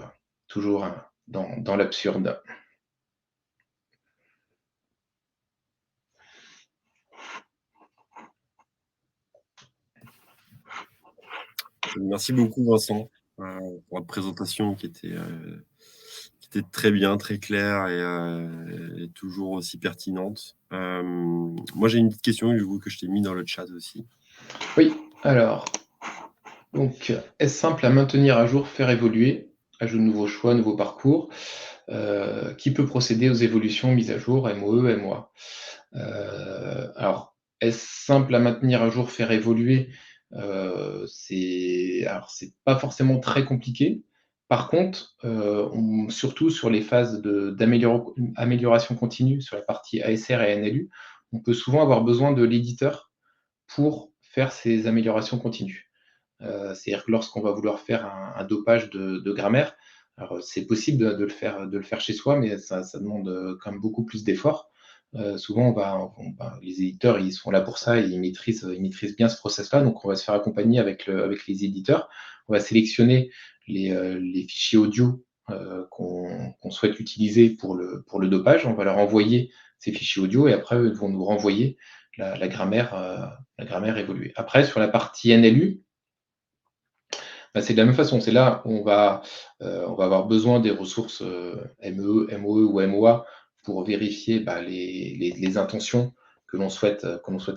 toujours hein, dans l'absurde. Merci beaucoup, Vincent, pour la présentation qui était très bien, très claire et toujours aussi pertinente. Moi, j'ai une petite question du coup, que je t'ai mis dans le chat aussi. Oui, alors, donc, est-ce simple à maintenir à jour, faire évoluer, ajout de nouveaux choix, nouveaux parcours, qui peut procéder aux évolutions, mises à jour, MOE, MOA. Alors, est-ce simple à maintenir à jour, faire évoluer? C'est pas forcément très compliqué. Par contre, surtout sur les phases d'amélioration continue, sur la partie ASR et NLU, on peut souvent avoir besoin de l'éditeur pour faire ces améliorations continues. C'est-à-dire que lorsqu'on va vouloir faire un dopage de grammaire, alors c'est possible de le faire chez soi, mais ça demande quand même beaucoup plus d'efforts. Souvent, les éditeurs, ils sont là pour ça, et ils maîtrisent bien ce process-là, donc on va se faire accompagner avec les éditeurs. On va sélectionner les fichiers audio qu'on souhaite utiliser pour le dopage. On va leur envoyer ces fichiers audio et après, eux vont nous renvoyer la grammaire évoluée. Après, sur la partie NLU, c'est de la même façon. C'est là où on va avoir besoin des ressources ME, MOE ou MOA pour vérifier les intentions que l'on souhaite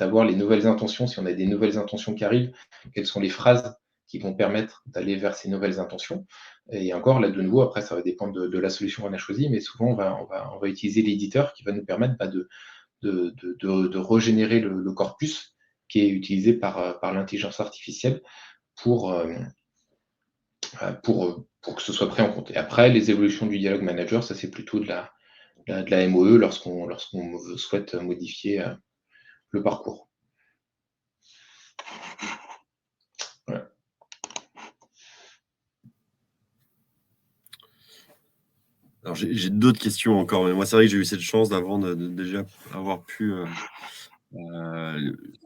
avoir, les nouvelles intentions, si on a des nouvelles intentions qui arrivent, quelles sont les phrases qui vont permettre d'aller vers ces nouvelles intentions. Et encore, là, de nouveau, après, ça va dépendre de la solution qu'on a choisie, mais souvent, on va utiliser l'éditeur qui va nous permettre de régénérer le corpus qui est utilisé par l'intelligence artificielle pour, pour que ce soit pris en compte. Et après, les évolutions du dialogue manager, ça c'est plutôt de la MOE lorsqu'on souhaite modifier le parcours. Voilà. Alors, j'ai d'autres questions encore, mais moi, c'est vrai que j'ai eu cette chance d'avant de déjà avoir pu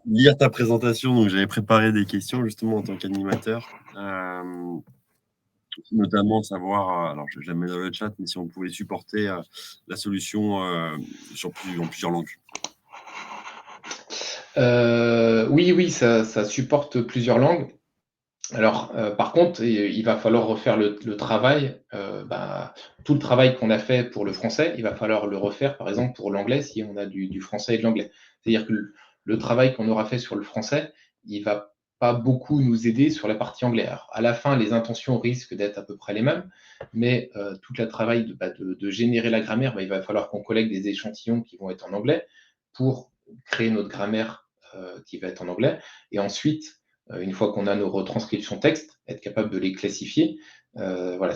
lire ta présentation, donc j'avais préparé des questions justement en tant qu'animateur. Notamment savoir, alors je la mets dans le chat, mais si on pouvait supporter la solution en plusieurs langues. Oui, ça supporte plusieurs langues. Alors, par contre, il va falloir refaire le travail, tout le travail qu'on a fait pour le français, il va falloir le refaire, par exemple, pour l'anglais, si on a du français et de l'anglais. C'est-à-dire que le travail qu'on aura fait sur le français, il va pas beaucoup nous aider sur la partie anglais. Alors, à la fin, les intentions risquent d'être à peu près les mêmes, mais tout le travail de générer la grammaire, il va falloir qu'on collecte des échantillons qui vont être en anglais pour créer notre grammaire qui va être en anglais. Et ensuite, une fois qu'on a nos retranscriptions texte, être capable de les classifier. Voilà,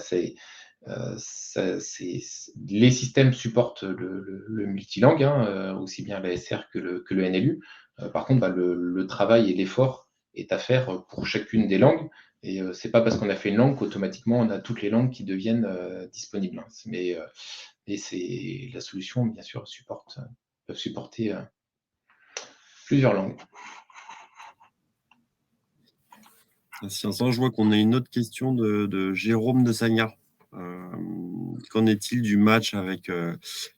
les systèmes supportent le multilingue, hein, aussi bien l'ASR que le NLU. Par contre, le travail et l'effort est à faire pour chacune des langues. Et c'est pas parce qu'on a fait une langue qu'automatiquement on a toutes les langues qui deviennent disponibles. Hein. Mais la solution, bien sûr, peuvent supporter plusieurs langues. Merci Vincent. Je vois qu'on a une autre question de Jérôme de Sagna. Qu'en est-il du match avec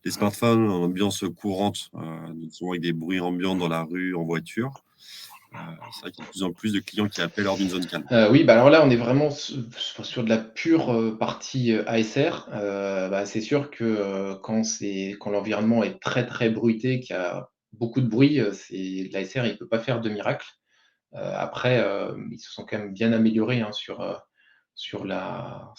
les smartphones en ambiance courante, souvent avec des bruits ambiants dans la rue, en voiture? C'est vrai qu'il y a de plus en plus de clients qui appellent hors d'une zone calme. Oui, alors là, on est vraiment sur de la pure partie ASR. C'est sûr que quand l'environnement est très très bruité, qu'il y a beaucoup de bruit, l'ASR, il peut pas faire de miracle. Après, ils se sont quand même bien améliorés hein, sur la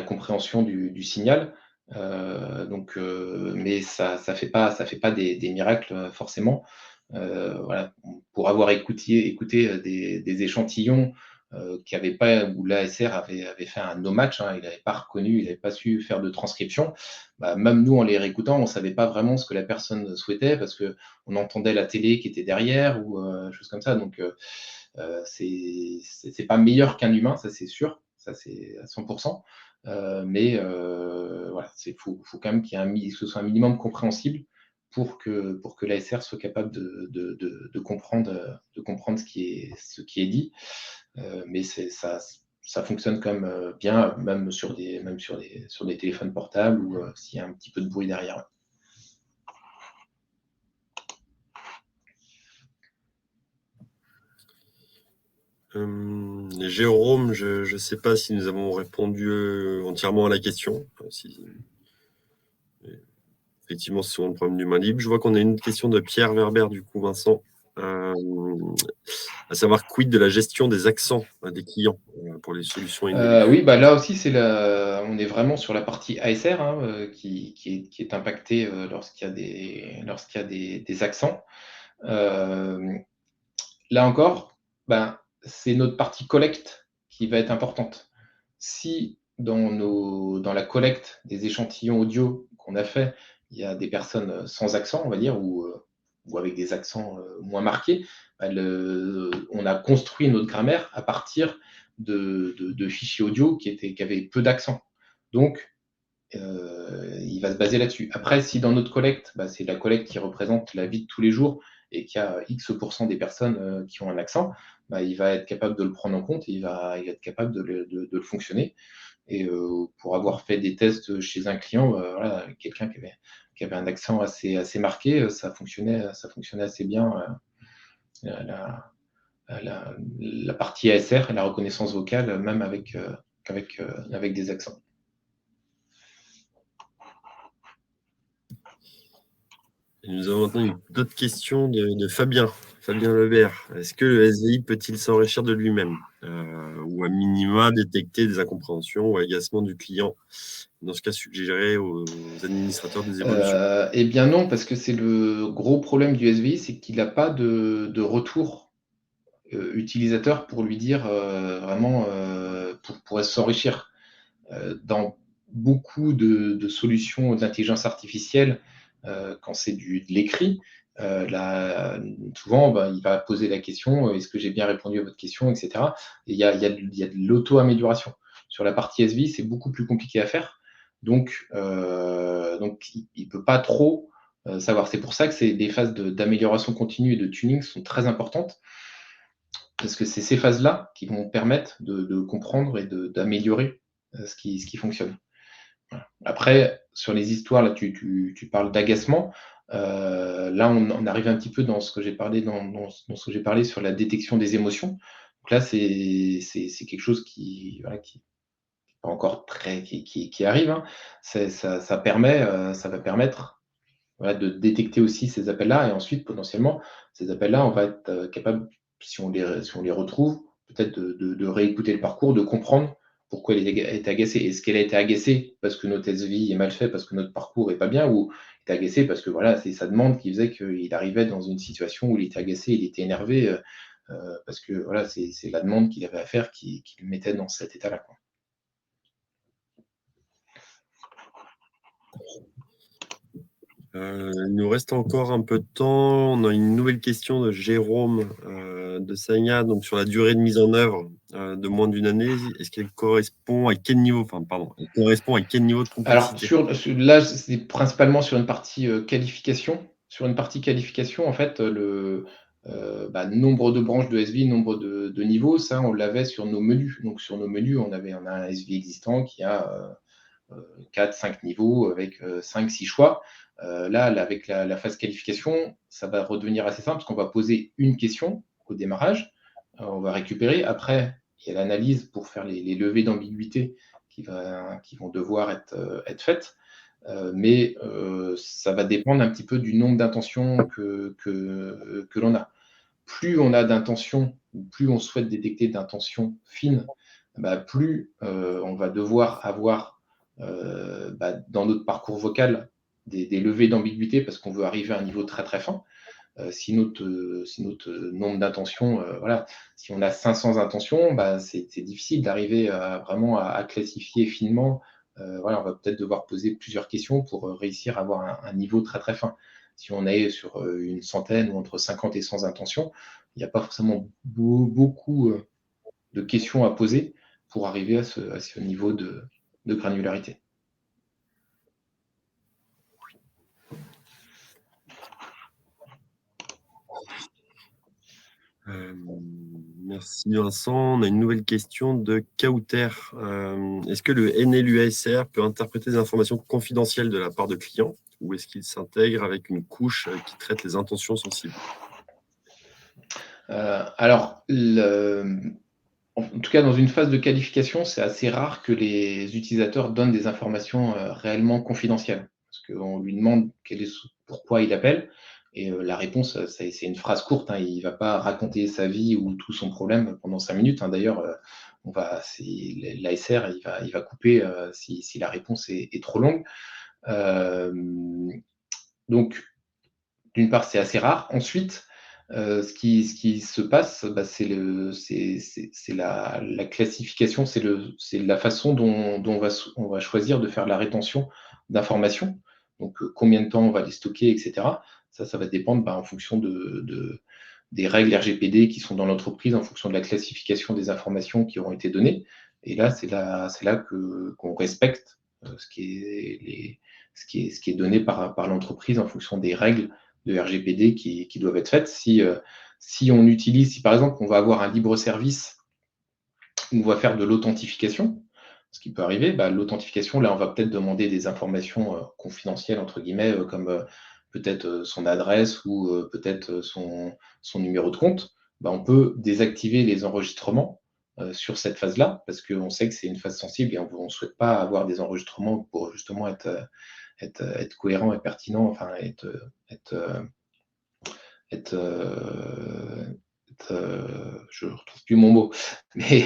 compréhension du signal. Mais ça fait pas des miracles forcément. voilà, pour avoir écouté des échantillons qui avaient pas, où l'ASR avait fait un no match, hein, il n'avait pas reconnu, il n'avait pas su faire de transcription. Bah, même nous, en les réécoutant, on savait pas vraiment ce que la personne souhaitait parce que on entendait la télé qui était derrière ou choses comme ça. Donc, c'est pas meilleur qu'un humain, ça c'est sûr, ça c'est à 100%. Mais voilà, faut quand même que ce soit un minimum compréhensible pour que l'ASR soit capable de comprendre ce qui est dit. Mais ça fonctionne quand même bien, sur des téléphones portables ou s'il y a un petit peu de bruit derrière. Jérôme, je ne sais pas si nous avons répondu entièrement à la question. Effectivement, c'est souvent le problème du main libre. Je vois qu'on a une question de Pierre Werber, du coup, Vincent, à savoir quid de la gestion des accents des clients pour les solutions Enelive. Oui, bah là aussi, on est vraiment sur la partie ASR, hein, qui est impactée lorsqu'il y a des accents. Là encore, ben, c'est notre partie collecte qui va être importante. Si dans la collecte des échantillons audio qu'on a fait, il y a des personnes sans accent, on va dire, ou avec des accents moins marqués, ben, on a construit notre grammaire à partir de fichiers audio qui avaient peu d'accent. Donc, il va se baser là-dessus. Après, si dans notre collecte, bah, c'est la collecte qui représente la vie de tous les jours et qu'il y a X% des personnes qui ont un accent, bah, il va être capable de le prendre en compte et il va être capable de le fonctionner. Et pour avoir fait des tests chez un client, voilà, quelqu'un qui avait un accent assez marqué, ça fonctionnait assez bien. La partie ASR et la reconnaissance vocale, même avec des accents. Et nous avons maintenant d'autres questions de Fabien Lebert. Est-ce que le SVI peut-il s'enrichir de lui-même ou à minima détecter des incompréhensions ou agacements du client? Dans ce cas, suggérer aux administrateurs des évolutions. Eh bien non, parce que c'est le gros problème du SVI, c'est qu'il n'a pas de retour utilisateur pour lui dire vraiment pour s'enrichir. Dans beaucoup de solutions d'intelligence artificielle, quand c'est de l'écrit, souvent bah, il va poser la question est-ce que j'ai bien répondu à votre question, etc. Et il y a de l'auto-amélioration. Sur la partie SVI, c'est beaucoup plus compliqué à faire. Donc il ne peut pas trop savoir. C'est pour ça que des phases d'amélioration continue et de tuning sont très importantes, parce que c'est ces phases-là qui vont permettre de comprendre et d'améliorer ce qui fonctionne. Voilà. Après, sur les histoires, là, tu parles d'agacement. Là, on arrive un petit peu dans ce que j'ai parlé, dans ce que j'ai parlé sur la détection des émotions. Donc là, c'est quelque chose voilà, qui pas encore qui arrive, hein. Ça va permettre, voilà, de détecter aussi ces appels-là et ensuite, potentiellement, ces appels-là, on va être capable, si on les retrouve, peut-être de réécouter le parcours, de comprendre pourquoi elle est agacée. Est-ce qu'elle a été agacée parce que notre SVI est mal fait, parce que notre parcours est pas bien, ou est agacée parce que voilà, c'est sa demande qui faisait qu'il arrivait dans une situation où il était agacé, il était énervé, parce que voilà, c'est la demande qu'il avait à faire qui le mettait dans cet état-là, quoi. Il nous reste encore un peu de temps. On a une nouvelle question de Jérôme de Sagna, donc sur la durée de mise en œuvre de moins d'une année. Est-ce qu'elle correspond à quel niveau, elle correspond à quel niveau de Alors complexité? là, c'est principalement sur une partie qualification. Sur une partie qualification, en fait, bah, nombre de branches de SVI, nombre de niveaux, ça, on l'avait sur nos menus. Donc sur nos menus, on a un SVI existant qui a 4, 5 niveaux avec 5, 6 choix. Là, avec la phase qualification, ça va redevenir assez simple parce qu'on va poser une question au démarrage. On va récupérer. Après, il y a l'analyse pour faire les levées d'ambiguïté qui vont devoir être faites. Mais ça va dépendre un petit peu du nombre d'intentions que l'on a. Plus on a d'intentions, ou plus on souhaite détecter d'intentions fines, bah, plus on va devoir avoir bah, dans notre parcours vocal des levées d'ambiguïté parce qu'on veut arriver à un niveau très très fin. Si notre nombre d'intentions, voilà, si on a 500 intentions, bah, c'est difficile d'arriver vraiment à classifier finement. Voilà, on va peut-être devoir poser plusieurs questions pour réussir à avoir un niveau très très fin. Si on est sur une centaine ou entre 50 et 100 intentions, il n'y a pas forcément beaucoup de questions à poser pour arriver à ce niveau de granularité. Merci Vincent. On a une nouvelle question de Kauter. Est-ce que le NLUASR peut interpréter des informations confidentielles de la part de clients ou est-ce qu'il s'intègre avec une couche qui traite les intentions sensibles? Alors, en tout cas, dans une phase de qualification, c'est assez rare que les utilisateurs donnent des informations réellement confidentielles. Parce qu'on lui demande pourquoi il appelle, et la réponse, c'est une phrase courte, hein. Il ne va pas raconter sa vie ou tout son problème pendant 5 minutes, hein. D'ailleurs, l'ASR, il va couper si la réponse est trop longue. Donc, d'une part, c'est assez rare. Ensuite, ce qui se passe, bah, c'est la classification, c'est la façon dont on va choisir de faire la rétention d'informations. Donc, combien de temps on va les stocker, et cetera. Ça va dépendre, bah, en fonction des règles RGPD qui sont dans l'entreprise, en fonction de la classification des informations qui auront été données. Et là, c'est là qu'on respecte ce qui est donné par l'entreprise en fonction des règles de RGPD qui doivent être faites. Si par exemple, on va avoir un libre service où on va faire de l'authentification, ce qui peut arriver, bah, l'authentification, là, on va peut-être demander des informations confidentielles, entre guillemets, comme peut-être son adresse ou peut-être son numéro de compte. Bah, on peut désactiver les enregistrements sur cette phase-là, parce qu'on sait que c'est une phase sensible et on ne souhaite pas avoir des enregistrements pour justement être cohérent et pertinent, enfin, je ne retrouve plus mon mot, mais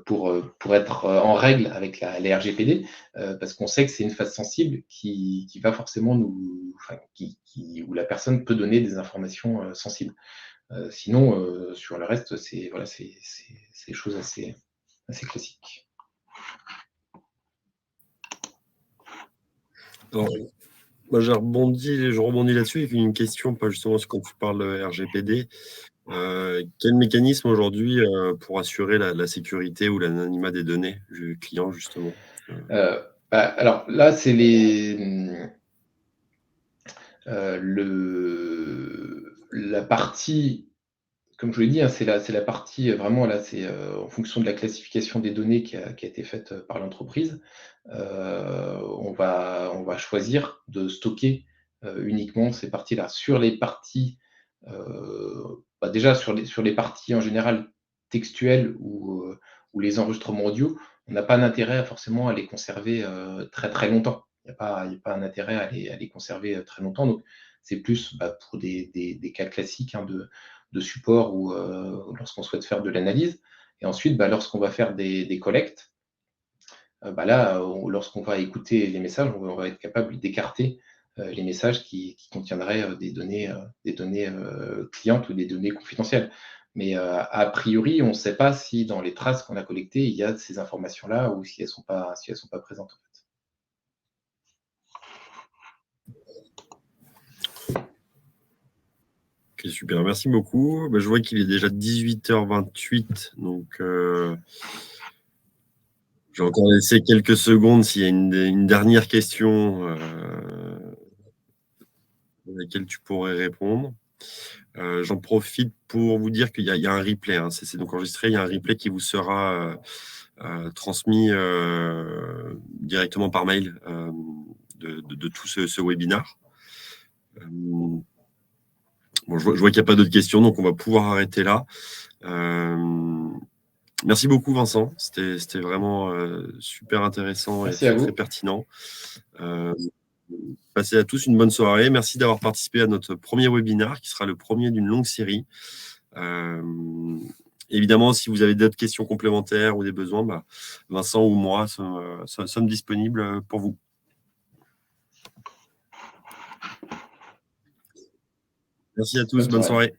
pour être en règle avec les RGPD, parce qu'on sait que c'est une phase sensible qui va forcément enfin, où la personne peut donner des informations sensibles. Sinon, sur le reste, c'est des choses assez classiques. Alors, moi, je rebondis là-dessus avec une question, pas justement quand tu parles de RGPD. Quel mécanisme aujourd'hui pour assurer la sécurité ou l'anonymat des données du client, justement? Alors là, c'est la partie, comme je vous l'ai dit, hein, c'est la partie vraiment là, c'est en fonction de la classification des données qui a été faite par l'entreprise. On va choisir de stocker uniquement ces parties-là. Sur les parties, déjà sur les parties en général textuelles ou les enregistrements audio, on n'a pas d'intérêt forcément à les conserver très très longtemps. Il y a pas un intérêt à les conserver très longtemps. Donc, c'est plus pour des cas classiques, hein, de support ou lorsqu'on souhaite faire de l'analyse. Et ensuite, lorsqu'on va faire des collectes, là, lorsqu'on va écouter les messages, on va être capable d'écarter les messages qui contiendraient des données clientes ou des données confidentielles. Mais a priori, on ne sait pas si dans les traces qu'on a collectées, il y a ces informations-là ou si elles sont pas présentes, en fait. Ok, super, merci beaucoup. Je vois qu'il est déjà 18h28, donc je vais encore laisser quelques secondes s'il y a une dernière question à laquelle tu pourrais répondre. J'en profite pour vous dire qu'il y a un replay, hein, c'est donc enregistré, il y a un replay qui vous sera transmis directement par mail de tout ce webinaire. Bon, je vois qu'il n'y a pas d'autres questions, donc on va pouvoir arrêter là. Merci beaucoup, Vincent. C'était vraiment super intéressant Merci et à très vous. pertinent. Passez à tous une bonne soirée. Merci d'avoir participé à notre premier webinaire, qui sera le premier d'une longue série. Évidemment, si vous avez d'autres questions complémentaires ou des besoins, Vincent ou moi sommes disponibles pour vous. Merci à tous, Bonne bonne soirée. soirée.